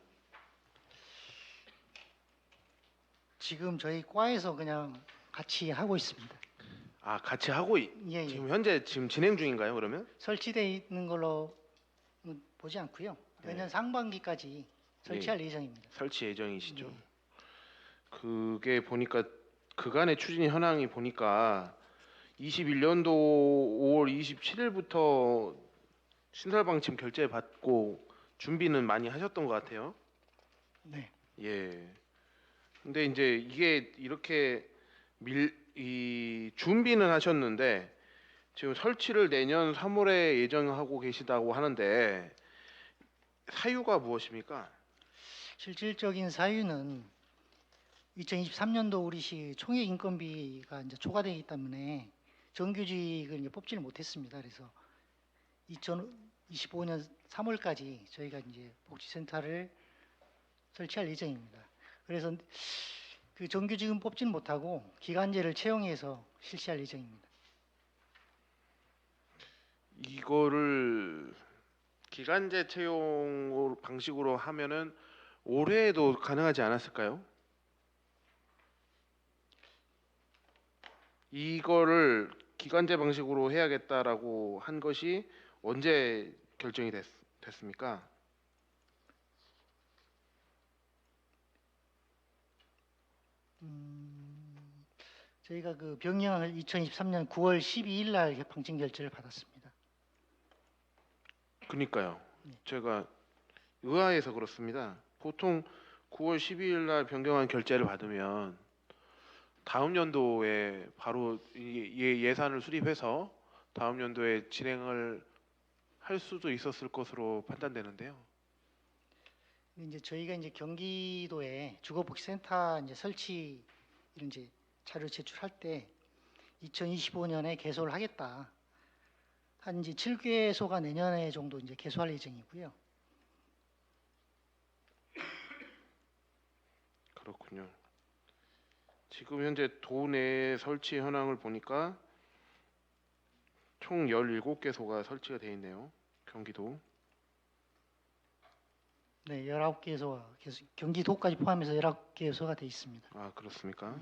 지금 저희 과에서 그냥 같이 하고 있습니다. 아, 같이 하고 예. 지금 현재 진행 중인가요? 그러면? 설치되어 있는 걸로 보지 않고요. 내년 상반기까지 설치할 예정입니다. 설치 예정이시죠? 예. 그게 보니까 그간의 추진 현황이 보니까 21년도 5월 27일부터 신설방침 결제 받고 준비는 많이 하셨던 것 같아요. 네. 예. 근데 이제 이게 이렇게 준비는 하셨는데 지금 설치를 내년 3월에 예정하고 계시다고 하는데 사유가 무엇입니까? 실질적인 사유는 2023년도 우리 시 총액 인건비가 이제 초과되기 때문에 정규직을 이제 뽑지를 못했습니다. 그래서 2025년 3월까지 저희가 이제 복지센터를 설치할 예정입니다. 그래서 그 정규직은 뽑지는 못하고 기간제를 채용해서 실시할 예정입니다. 이거를 기간제 채용 방식으로 하면은 올해에도 가능하지 않았을까요? 이거를 기간제 방식으로 해야겠다라고 한 것이 언제 결정이 됐습니까? 저희가 그 병영을 2023년 9월 12일 날 방침 결제를 받았습니다. 그러니까요. 제가 의아해서 그렇습니다. 보통 9월 12일 날 변경안 결제를 받으면 다음 연도에 바로 예산을 수립해서 다음 연도에 진행을 할 수도 있었을 것으로 판단되는데요. 이제 저희가 이제 경기도에 주거복지센터 이제 설치 이제 자료 제출할 때 2025년에 개소를 하겠다. 한 이제 7개소가 내년에 정도 이제 개소할 예정이고요. 그렇군요. 지금 현재 도내 설치 현황을 보니까 총 17개소가 설치가 되어 있네요. 경기도. 네, 19개소가 경기도까지 포함해서 19개소가 되어 있습니다. 아, 그렇습니까?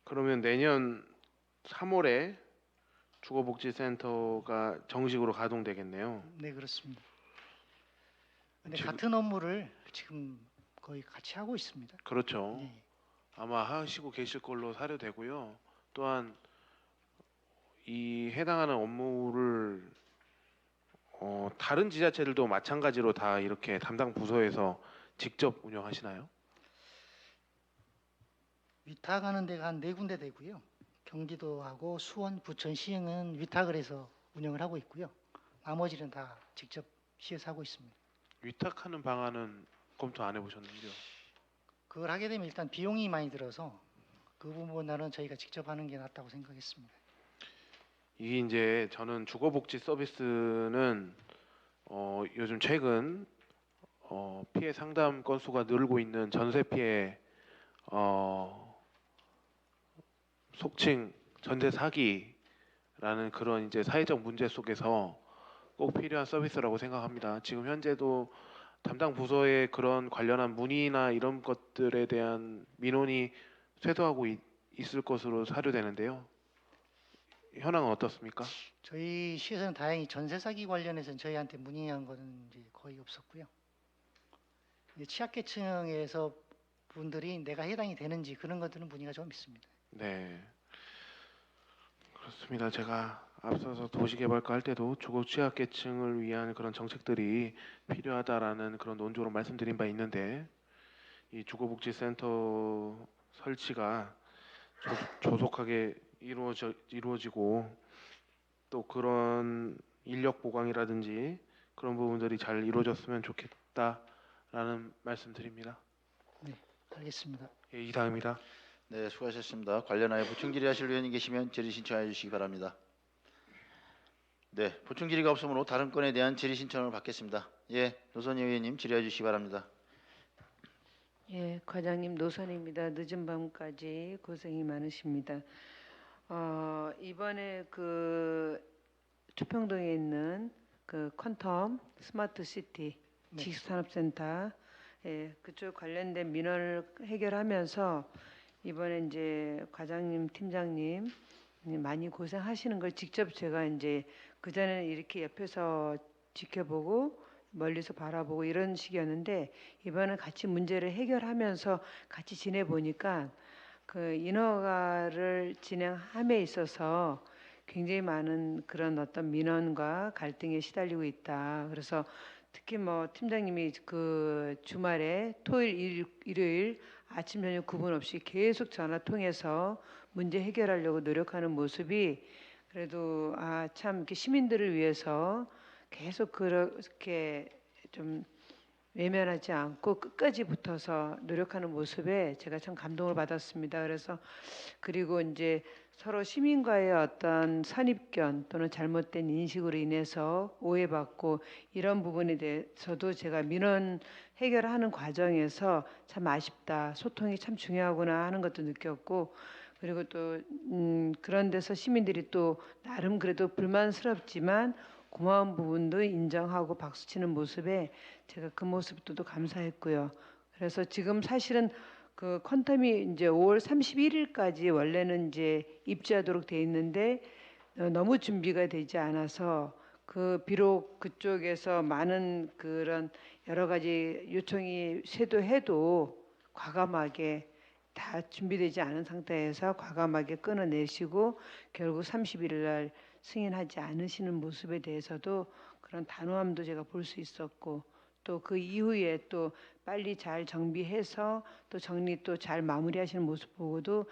그러면 내년 3월에 주거복지센터가 정식으로 가동되겠네요. 네, 그렇습니다. 근데 지금- 같은 업무를 지금 거의 같이 하고 있습니다. 그렇죠. 네. 아마 하시고 계실 걸로 사료되고요. 또한 이 해당하는 업무를 다른 지자체들도 마찬가지로 다 이렇게 담당 부서에서 직접 운영하시나요? 위탁하는 데가 한 4군데 되고요. 경기도하고 수원, 부천, 시흥은 위탁을 해서 운영을 하고 있고요. 나머지는 다 직접 시에서 하고 있습니다. 위탁하는 방안은 검토 안 해보셨는지요? 그걸 하게 되면 일단 비용이 많이 들어서 그 부분은 저희가 직접 하는 게 낫다고 생각했습니다. 이게 이제 저는 주거복지 서비스는 요즘 최근 피해 상담 건수가 늘고 있는 전세 피해 속칭 전세 사기라는 그런 이제 사회적 문제 속에서 꼭 필요한 서비스라고 생각합니다. 지금 현재도 담당 부서에 그런 관련한 문의나 이런 것들에 대한 민원이 쇄도하고 있을 것으로 사료되는데요. 현황은 어떻습니까? 저희 시에서는 다행히 전세 사기 관련해서는 저희한테 문의한 것은 이제 거의 없었고요. 이제 취약계층에서 분들이 내가 해당이 되는지 그런 것들은 문의가 좀 있습니다. 네, 그렇습니다. 제가 앞서서 도시개발과 할 때도 주거 취약계층을 위한 그런 정책들이 필요하다라는 그런 논조로 말씀드린 바 있는데 이 주거복지센터 설치가 조속하게 이루어지고 또 그런 인력 보강이라든지 그런 부분들이 잘 이루어졌으면 좋겠다라는 말씀드립니다. 네, 알겠습니다. 예, 이상입니다. 네, 수고하셨습니다. 관련하여 보충 질의하실 의원이 계시면 질의 신청해 주시기 바랍니다. 네, 보충 질의가 없으므로 다른 건에 대한 질의 신청을 받겠습니다. 예, 노선희 의원님 질의해 주시기 바랍니다. 예, 과장님 노선입니다. 늦은 밤까지 고생이 많으십니다. 이번에 그 초평동에 있는 그 퀀텀 스마트 시티 네. 지식산업센터 그쪽 관련된 민원을 해결하면서 이번에 이제 과장님, 팀장님 많이 고생하시는 걸 직접 제가 이제 그 전에는 이렇게 옆에서 지켜보고 멀리서 바라보고 이런 식이었는데 이번엔 같이 문제를 해결하면서 같이 지내보니까 그 인허가를 진행함에 있어서 굉장히 많은 그런 어떤 민원과 갈등에 시달리고 있다. 그래서 특히 뭐 팀장님이 그 주말에 토요일, 일요일 아침 저녁 구분 없이 계속 전화 통해서 문제 해결하려고 노력하는 모습이 그래도 참 이렇게 시민들을 위해서 계속 그렇게 좀 외면하지 않고 끝까지 붙어서 노력하는 모습에 제가 참 감동을 받았습니다. 그래서 그리고 이제 서로 시민과의 어떤 선입견 또는 잘못된 인식으로 인해서 오해받고 이런 부분에 대해서도 제가 민원 해결하는 과정에서 참 아쉽다. 소통이 참 중요하구나 하는 것도 느꼈고 그리고 또 그런 데서 시민들이 또 나름 그래도 불만스럽지만 고마운 부분도 인정하고 박수치는 모습에 제가 그 모습도 감사했고요. 그래서 지금 사실은 그 퀀텀이 이제 5월 31일까지 원래는 이제 입주하도록 돼 있는데 너무 준비가 되지 않아서 그 비록 그쪽에서 많은 그런 여러 가지 요청이 쇄도해도 과감하게 다 준비되지 않은 상태에서 과감하게 끊어내시고 결국 31일 날 승인하지 않으시는 모습에 대해서도 그런 단호함도 제가 볼 수 있었고 또 그 이후에 또 빨리 잘 정비해서 또 정리 또 잘 마무리하시는 모습 보고도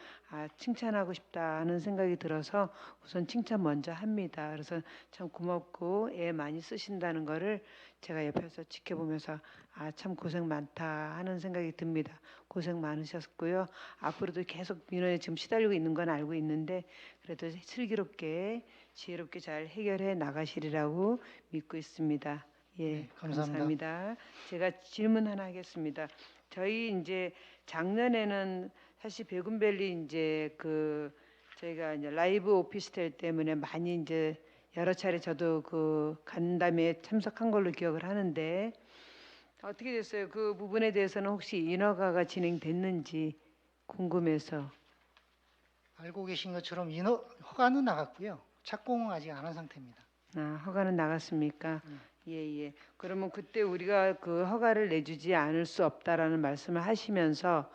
칭찬하고 싶다는 생각이 들어서 우선 칭찬 먼저 합니다. 그래서 참 고맙고 애 많이 쓰신다는 거를 제가 옆에서 지켜보면서 참 고생 많다 하는 생각이 듭니다. 고생 많으셨고요. 앞으로도 계속 민원에 지금 시달리고 있는 건 알고 있는데 그래도 슬기롭게 지혜롭게 잘 해결해 나가시리라고 믿고 있습니다. 예, 네, 감사합니다. 감사합니다. 제가 질문 하나 하겠습니다. 저희 이제 작년에는 사실 베군밸리 이제 그 저희가 이제 라이브 오피스텔 때문에 많이 이제 여러 차례 저도 그 간담회에 참석한 걸로 기억을 하는데 어떻게 됐어요? 그 부분에 대해서는 혹시 인허가가 진행됐는지 궁금해서. 알고 계신 것처럼 허가는 나갔고요. 착공은 아직 안 한 상태입니다. 허가는 나갔습니까? 예. 그러면 그때 우리가 그 허가를 내주지 않을 수 없다라는 말씀을 하시면서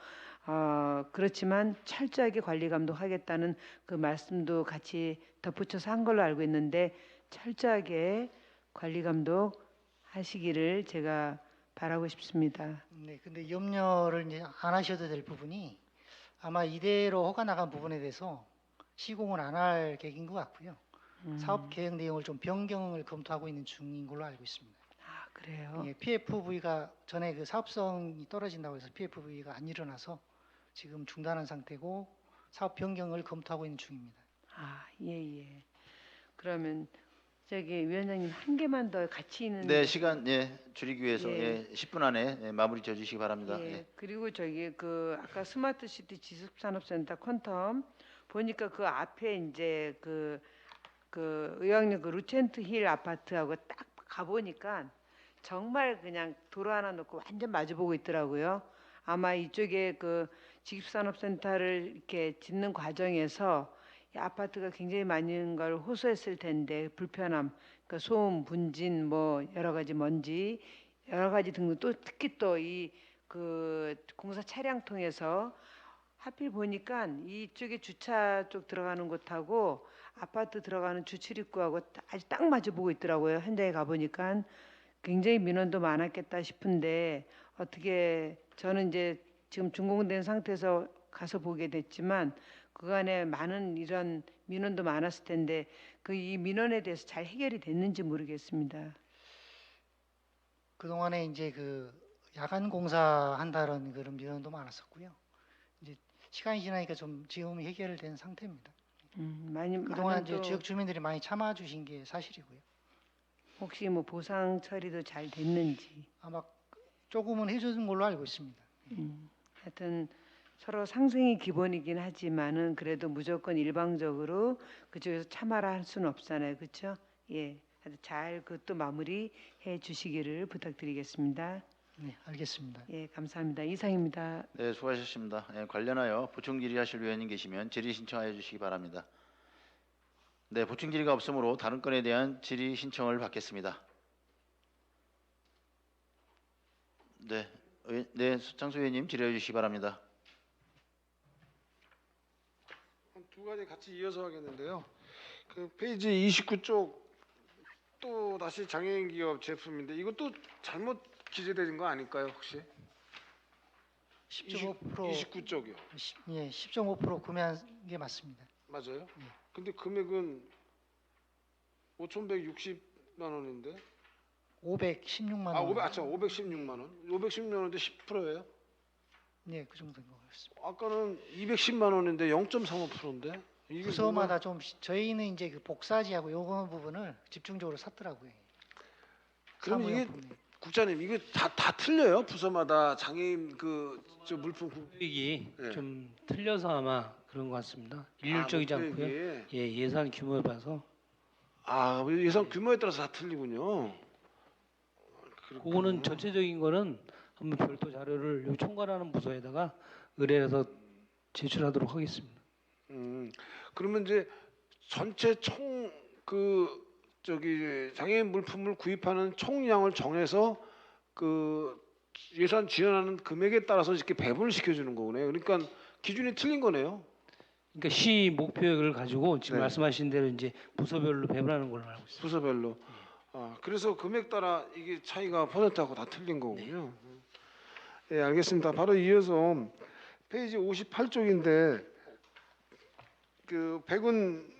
그렇지만 철저하게 관리 감독하겠다는 그 말씀도 같이 덧붙여서 한 걸로 알고 있는데 철저하게 관리 감독 하시기를 제가 바라고 싶습니다. 네, 근데 염려를 이제 안 하셔도 될 부분이 아마 이대로 허가 나간 부분에 대해서 시공을 안 할 계획인 것 같고요. 사업 계획 내용을 좀 변경을 검토하고 있는 중인 걸로 알고 있습니다. 아, 그래요. 예, PFV가 전에 그 사업성이 떨어진다고 해서 PFV가 안 일어나서 지금 중단한 상태고 사업 변경을 검토하고 있는 중입니다. 아, 예, 예. 그러면 저기 위원장님 한 개만 더 같이 있는 네, 시간 줄이기 위해서 예. 10분 안에 마무리 지어 주시기 바랍니다. 예. 예. 그리고 저기 그 아까 스마트 시티 지속산업센터 퀀텀 보니까 그 앞에 이제 그 의왕역 그 루첸트 힐 아파트하고 딱 가보니까 정말 그냥 도로 하나 놓고 완전 마주보고 있더라고요. 아마 이쪽에 그 지식산업센터를 이렇게 짓는 과정에서 이 아파트가 굉장히 많은 걸 호소했을 텐데 불편함, 그러니까 소음, 분진, 뭐 여러 가지 먼지, 여러 가지 등등 또 특히 또 이 그 공사 차량 통해서 하필 보니까 이쪽에 주차 쪽 들어가는 곳하고 아파트 들어가는 주출입구하고 아주 딱 마주 보고 있더라고요. 현장에 가보니까 굉장히 민원도 많았겠다 싶은데 어떻게 저는 이제 지금 준공된 상태에서 가서 보게 됐지만 그간에 많은 이런 민원도 많았을 텐데 그 이 민원에 대해서 잘 해결이 됐는지 모르겠습니다. 그동안에 이제 그 야간 공사한다는 그런 민원도 많았었고요. 이제 시간이 지나니까 좀 지금 해결된 상태입니다. 많이 그동안 많은 이제 또 지역 주민들이 많이 참아 주신 게 사실이고요. 혹시 뭐 보상 처리도 잘 됐는지 아마 조금은 해주는 걸로 알고 있습니다. 하여튼 서로 상생이 기본이긴 하지만은 그래도 무조건 일방적으로 그쪽에서 참아라 할 수는 없잖아요, 그렇죠? 예, 하여튼 잘 그것도 마무리해 주시기를 부탁드리겠습니다. 네, 알겠습니다. 예, 감사합니다. 이상입니다. 네, 수고하셨습니다. 예, 관련하여 보충 질의하실 위원님 계시면 질의 신청하여 주시기 바랍니다. 네, 보충 질의가 없으므로 다른 건에 대한 질의 신청을 받겠습니다. 네, 장소 의원님 질의해 주시기 바랍니다. 두 가지 같이 이어서 하겠는데요. 그 페이지 29쪽 또 다시 장애인 기업 제품인데 이것도 잘못 기재된 거 아닐까요, 혹시? 10.5% 29쪽이요. 예, 10.5% 구매한 게 맞습니다. 맞아요? 근데 금액은 5,160만 원인데. 516만 원. 516만 원. 516만 원인데 10%예요? 네, 그 정도인 것 같습니다. 아까는 210만 원인데 0.35%인데. 이게 부서마다 좀 저희는 이제 그 복사지하고 요거 부분을 집중적으로 샀더라고요. 그럼 이게 사무용품이. 국장님 이게 다 틀려요? 부서마다 장애인 저 물품 계획이 네. 좀 틀려서 아마 그런 것 같습니다. 일률적이지 않고요. 예. 예, 예산 규모에 봐서 예산 규모에 따라서 다 틀리군요. 그거는 전체적인 거는 한번 별도 자료를 여기 총괄하는 부서에다가 의뢰해서 제출하도록 하겠습니다. 그러면 이제 전체 장애인 물품을 구입하는 총량을 정해서 그 예산 지원하는 금액에 따라서 이렇게 배분을 시켜주는 거네요. 그러니까 기준이 틀린 거네요. 그러니까 시 목표액을 가지고 지금 네. 말씀하신 대로 이제 부서별로 배분하는 걸로 알고 있습니다. 부서별로. 그래서 금액 따라 이게 차이가 퍼센트하고 다 틀린 거군요. 예, 알겠습니다. 바로 이어서 페이지 58쪽인데 그 백운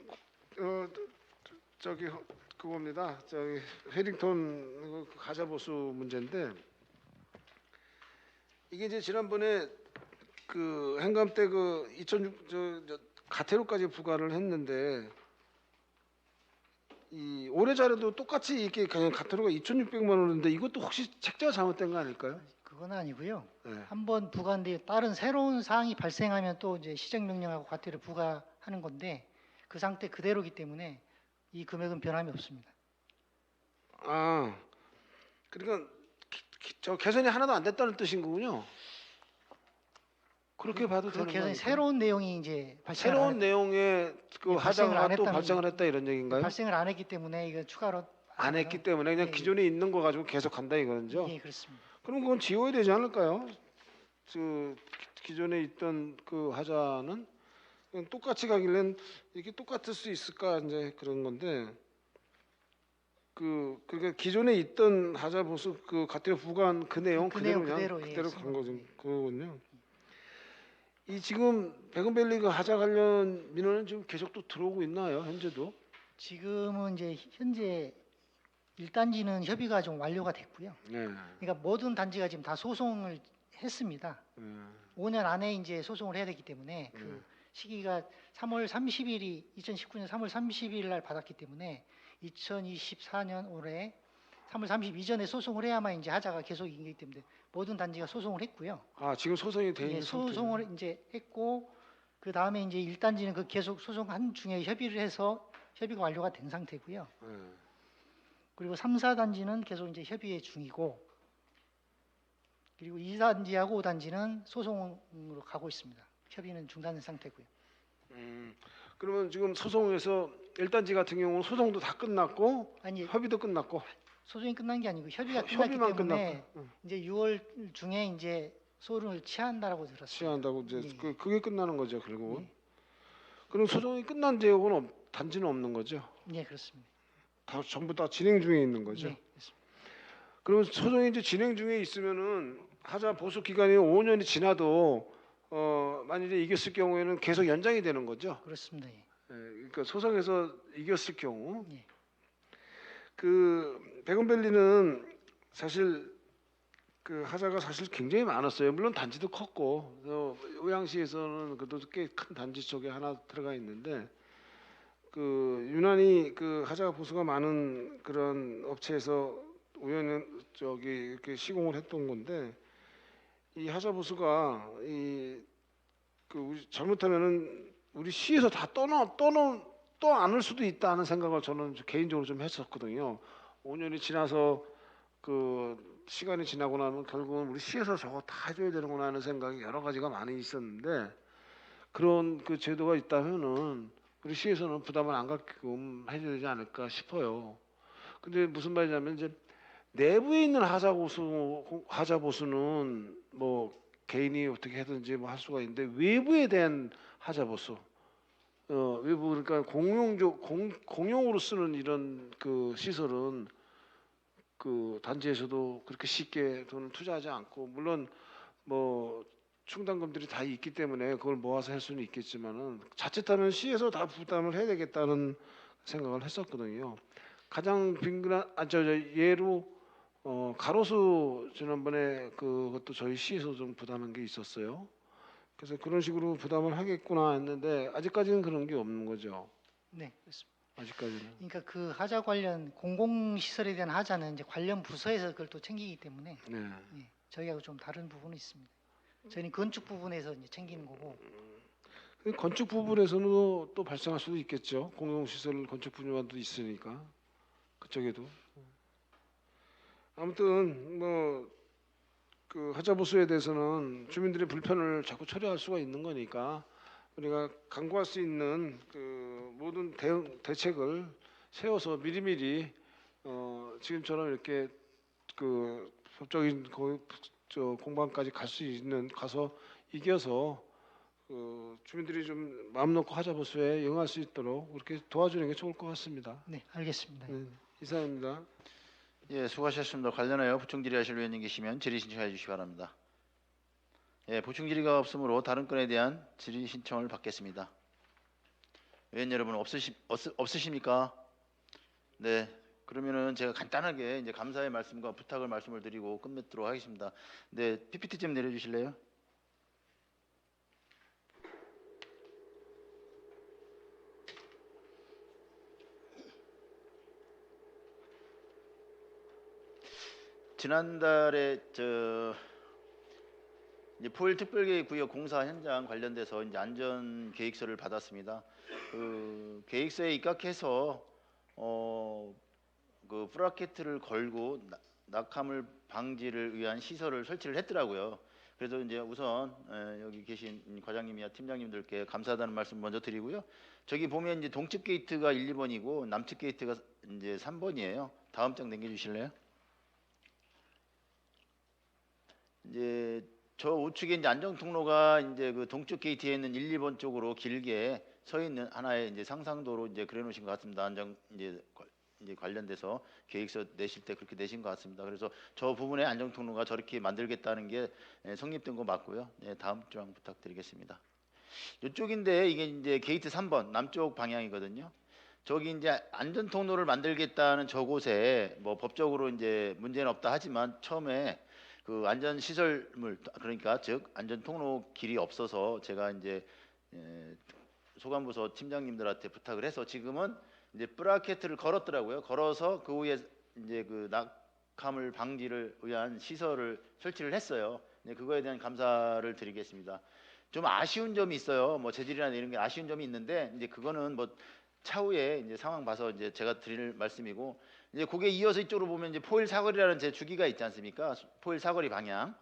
그겁니다. 저기 회링턴 가자보수 문제인데 이게 이제 지난번에 그 행감 때 그 2006 가태료까지 부과를 했는데 이 올해 자료도 똑같이 이렇게 그냥 가태료가 2,600만 원인데 이것도 혹시 책자가 잘못된 거 아닐까요? 그건 아니고요. 네. 한번 부과한 뒤에 다른 새로운 사항이 발생하면 또 이제 시정명령하고 과태료 부과하는 건데 그 상태 그대로기 때문에 이 금액은 변함이 없습니다. 그러니까 저 개선이 하나도 안 됐다는 뜻인 거군요. 그렇게 봐도 그 되는 개선이 거니까. 새로운 내용이 이제 발생을 새로운 안 내용의 그 예, 발생을 안 하자가 또 했다는 발생을 했다 이런 얘기인가요? 발생을 안 했기 때문에 이거 추가로 안 했기 때문에 그냥 예, 기존에 있는 거 가지고 계속 간다 이거죠. 예, 그렇습니다. 그럼 그건 지워야 되지 않을까요? 그 기존에 있던 그 하자는 그냥 똑같이 가길래 이게 똑같을 수 있을까 이제 그런 건데 그러니까 기존에 있던 하자 보수 그 가태료 부과한 그 내용 그 그대로 내용 그냥 그대로, 예, 그대로 간 거죠. 그거군요. 이 지금 백은밸리 그 하자 관련 민원은 지금 계속 또 들어오고 있나요? 현재도? 지금은 이제 현재 1단지는 협의가 좀 완료가 됐고요. 네. 그러니까 모든 단지가 지금 다 소송을 했습니다. 5년 안에 이제 소송을 해야 되기 때문에 그 시기가 3월 30일이 2019년 3월 30일 날 받았기 때문에 2024년 올해 3월 30일 이전에 소송을 해야만 이제 하자가 계속 이기 때문에 모든 단지가 소송을 했고요. 아 지금 소송이 돼 있는 예, 상태. 소송을 이제 했고 그 다음에 이제 1단지는 그 계속 소송한 중에 협의를 해서 협의가 완료가 된 상태고요. 그리고 3, 4단지는 계속 이제 협의 중이고 그리고 2단지하고 5단지는 소송으로 가고 있습니다. 협의는 중단된 상태고요. 그러면 지금 소송에서 1단지 같은 경우는 소송도 다 끝났고 아니 협의도 끝났고 소송이 끝난 게 아니고 협의가 끝났기 협의만 때문에 끝났고 이제 6월 중에 이제 소를 취한다라고 들었습니다. 취한다고 이제 예. 그게 끝나는 거죠 결국은. 예. 그럼 소송이 끝난 지역은 단지는 없는 거죠? 예, 그렇습니다. 다 전부 다 진행 중에 있는 거죠? 예, 그렇습니다. 그러면 소송이 이제 진행 중에 있으면은 하자 보수 기간이 5년이 지나도 만일에 이겼을 경우에는 계속 연장이 되는 거죠? 그렇습니다. 예. 그러니까 소송에서 이겼을 경우 예. 그 백은밸리는 사실 그 하자가 사실 굉장히 많았어요. 물론 단지도 컸고 의왕시에서는 그래도 꽤 큰 단지 쪽에 하나 들어가 있는데 그 유난히 그 하자 보수가 많은 그런 업체에서 우연히 저기 이렇게 시공을 했던 건데 이 하자 보수가 잘못하면은 우리 시에서 다 떠 안을 수도 있다는 생각을 저는 개인적으로 좀 했었거든요. 5년이 지나서 그 시간이 지나고 나면 결국은 우리 시에서 저거 다 해줘야 되는구나 하는 생각이 여러 가지가 많이 있었는데 그런 그 제도가 있다면은 우리 시에서는 부담을 안 갖게끔 해줘야 되지 않을까 싶어요. 근데 무슨 말이냐면 이제 내부에 있는 하자 보수는 뭐 개인이 어떻게 하든지 뭐 할 수가 있는데 외부에 대한 하자 보수, 외부 그러니까 공용으로 쓰는 이런 그 시설은 그 단지에서도 그렇게 쉽게 돈을 투자하지 않고 물론 뭐 충당금들이 다 있기 때문에 그걸 모아서 할 수는 있겠지만은 자칫하면 시에서 다 부담을 해야 되겠다는 생각을 했었거든요. 가장 빈근한 예로 가로수 지난번에 그것도 저희 시에서 좀 부담한 게 있었어요. 그래서 그런 식으로 부담을 하겠구나 했는데 아직까지는 그런 게 없는 거죠. 네, 그렇습니다. 아직까지는. 그러니까 그 하자 관련 공공시설에 대한 하자는 이제 관련 부서에서 그걸 또 챙기기 때문에 네. 예, 저희하고 좀 다른 부분이 있습니다. 저희는 건축 부분에서 이제 챙기는 거고 건축 부분에서는 또 발생할 수도 있겠죠. 공용시설 건축 분야도 있으니까 그쪽에도. 아무튼 뭐 그 하자 보수에 대해서는 주민들의 불편을 자꾸 초래할 수가 있는 거니까 우리가 강구할 수 있는 그 모든 대책을 세워서 미리미리 지금처럼 이렇게 그 법적인 공방까지 가서 이겨서 그 주민들이 좀 마음 놓고 하자 보수에 응할 수 있도록 그렇게 도와주는 게 좋을 것 같습니다. 네, 알겠습니다. 네, 이상입니다. 예, 수고하셨습니다. 관련하여 보충 질의하실 의원님 계시면 질의 신청해 주시기 바랍니다. 예, 보충 질의가 없으므로 다른 건에 대한 질의 신청을 받겠습니다. 의원 여러분 없으십니까? 네, 그러면은 제가 간단하게 이제 감사의 말씀과 부탁을 말씀을 드리고 끝맺도록 하겠습니다. 네, PPT 좀 내려주실래요? 지난달에 이제 포일 특별계획구역 공사 현장 관련돼서 이제 안전 계획서를 받았습니다. 그 계획서에 입각해서 그 브라켓을 걸고 낙하물 방지를 위한 시설을 설치를 했더라고요. 그래서 이제 우선 여기 계신 과장님이나 팀장님들께 감사하다는 말씀 먼저 드리고요. 저기 보면 이제 동측 게이트가 1, 2번이고 남측 게이트가 이제 3번이에요. 다음 장 넘겨주실래요? 이제 저 우측에 이제 안정 통로가 이제 그 동쪽 게이트에 있는 1, 2번 쪽으로 길게 서 있는 하나의 이제 상상도로 이제 그려놓으신 것 같습니다. 안정 이제 이제 관련돼서 계획서 내실 때 그렇게 내신 것 같습니다. 그래서 저 부분에 안전통로가 저렇게 만들겠다는 게 성립된 거 맞고요. 다음 장 부탁드리겠습니다. 이쪽인데 이게 이제 게이트 3번 남쪽 방향이거든요. 저기 이제 안전통로를 만들겠다는 저곳에 뭐 법적으로 이제 문제는 없다 하지만 처음에 그 안전시설물 그러니까 즉 안전통로 길이 없어서 제가 이제 소관부서 팀장님들한테 부탁을 해서 지금은 이제 브라켓을 걸었더라고요. 걸어서 그 위에 이제 그 낙하물 방지를 위한 시설을 설치를 했어요. 그거에 대한 감사를 드리겠습니다. 좀 아쉬운 점이 있어요. 뭐 재질이나 이런 게 아쉬운 점이 있는데 이제 그거는 뭐 차후에 이제 상황 봐서 이제 제가 드릴 말씀이고 이제 그게 이어서 이쪽으로 보면 이제 포일 사거리라는 제 주기가 있지 않습니까? 포일 사거리 방향.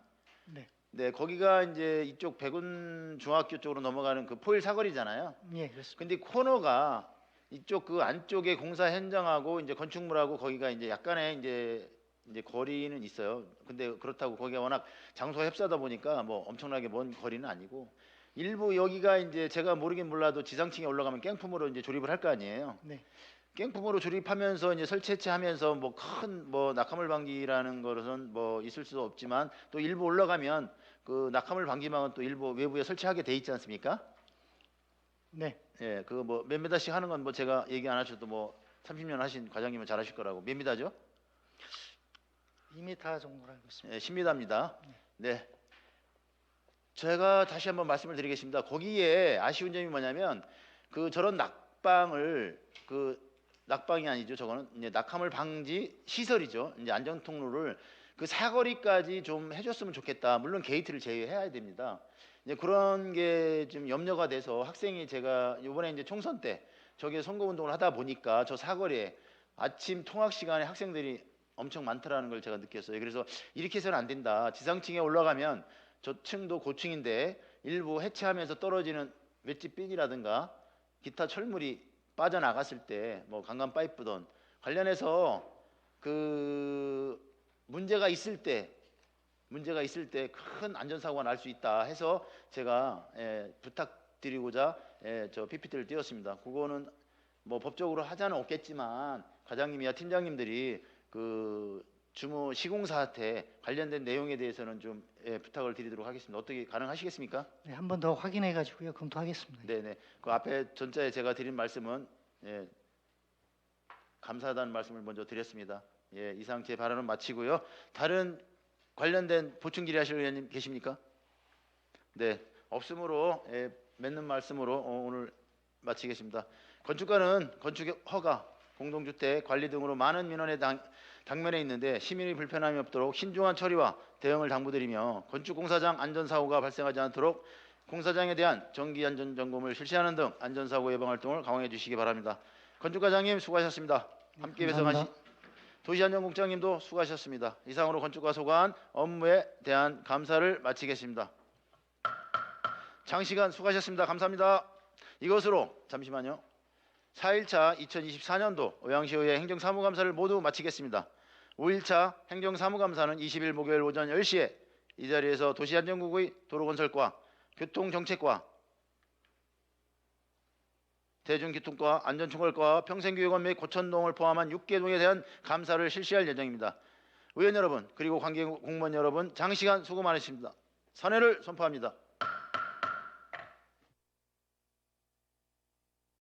네. 네, 거기가 이제 이쪽 백운 중학교 쪽으로 넘어가는 그 포일 사거리잖아요. 예, 그렇습니다. 근데 코너가 이쪽 그 안쪽에 공사 현장하고 이제 건축물하고 거기가 이제 약간의 이제 거리는 있어요. 근데 그렇다고 거기가 워낙 장소가 협소하다 보니까 뭐 엄청나게 먼 거리는 아니고 일부 여기가 이제 제가 모르긴 몰라도 지상층에 올라가면 깽품으로 이제 조립을 할 거 아니에요. 네. 깽품으로 조립하면서 이제 설치 해체하면서 뭐 큰 뭐 낙하물 방지라는 것은 뭐 있을 수도 없지만 또 일부 올라가면 그 낙하물 방지망은 또 일부 외부에 설치하게 돼 있지 않습니까? 네. 예, 그 뭐 몇 미터씩 하는 건 뭐 제가 얘기 안 하셔도 뭐 30년 하신 과장님은 잘 하실 거라고. 몇 미터죠? 2m 정도로 알고 있습니다. 예, 10m입니다. 네. 제가 다시 한번 말씀을 드리겠습니다. 거기에 아쉬운 점이 뭐냐면 그 저런 낙방을 그 낙방이 아니죠. 저거는 이제 낙하물 방지 시설이죠. 이제 안전통로를 그 사거리까지 좀 해줬으면 좋겠다. 물론 게이트를 제외해야 됩니다. 이제 그런 게 좀 염려가 돼서 학생이 제가 이번에 이제 총선 때 저기 선거운동을 하다 보니까 저 사거리에 아침 통학 시간에 학생들이 엄청 많더라는 걸 제가 느꼈어요. 그래서 이렇게 해서는 안 된다. 지상층에 올라가면 저층도 고층인데 일부 해체하면서 떨어지는 맷집 빈이라든가 기타 철물이 빠져나갔을 때 뭐 강간 파이프든 관련해서 그 문제가 있을 때 큰 안전사고가 날 수 있다 해서 제가 부탁드리고자 저 PPT를 띄웠습니다. 그거는 뭐 법적으로 하자는 없겠지만 과장님이나 팀장님들이 그 주무 시공사한테 관련된 내용에 대해서는 좀 부탁을 드리도록 하겠습니다. 어떻게 가능하시겠습니까? 네, 한 번 더 확인해 가지고요. 검토하겠습니다. 네네. 그 앞에 전자에 제가 드린 말씀은 감사하다는 말씀을 먼저 드렸습니다. 이상 제 발언은 마치고요. 다른 관련된 보충 질의하실 의원님 계십니까? 네, 없으므로 맺는 말씀으로 오늘 마치겠습니다. 건축가는 건축 허가, 공동주택 관리 등으로 많은 민원의 당면에 있는데 시민의 불편함이 없도록 신중한 처리와 대응을 당부드리며 건축공사장 안전사고가 발생하지 않도록 공사장에 대한 정기 안전 점검을 실시하는 등 안전사고 예방 활동을 강화해 주시기 바랍니다. 건축과장님 수고하셨습니다. 함께 배성하신 도시안전국장님도 수고하셨습니다. 이상으로 건축과 소관 업무에 대한 감사를 마치겠습니다. 장시간 수고하셨습니다. 감사합니다. 이것으로 잠시만요. 4일차 2024년도 의왕시의회 행정사무감사를 모두 마치겠습니다. 5일차 행정사무감사는 20일 목요일 오전 10시에 이 자리에서 도시안전국의 도로건설과 교통정책과 대중교통과 안전총괄과 평생교육원 및 고천동을 포함한 6개 동에 대한 감사를 실시할 예정입니다. 의원 여러분 그리고 관계 공무원 여러분 장시간 수고 많으십니다. 선회를 선포합니다.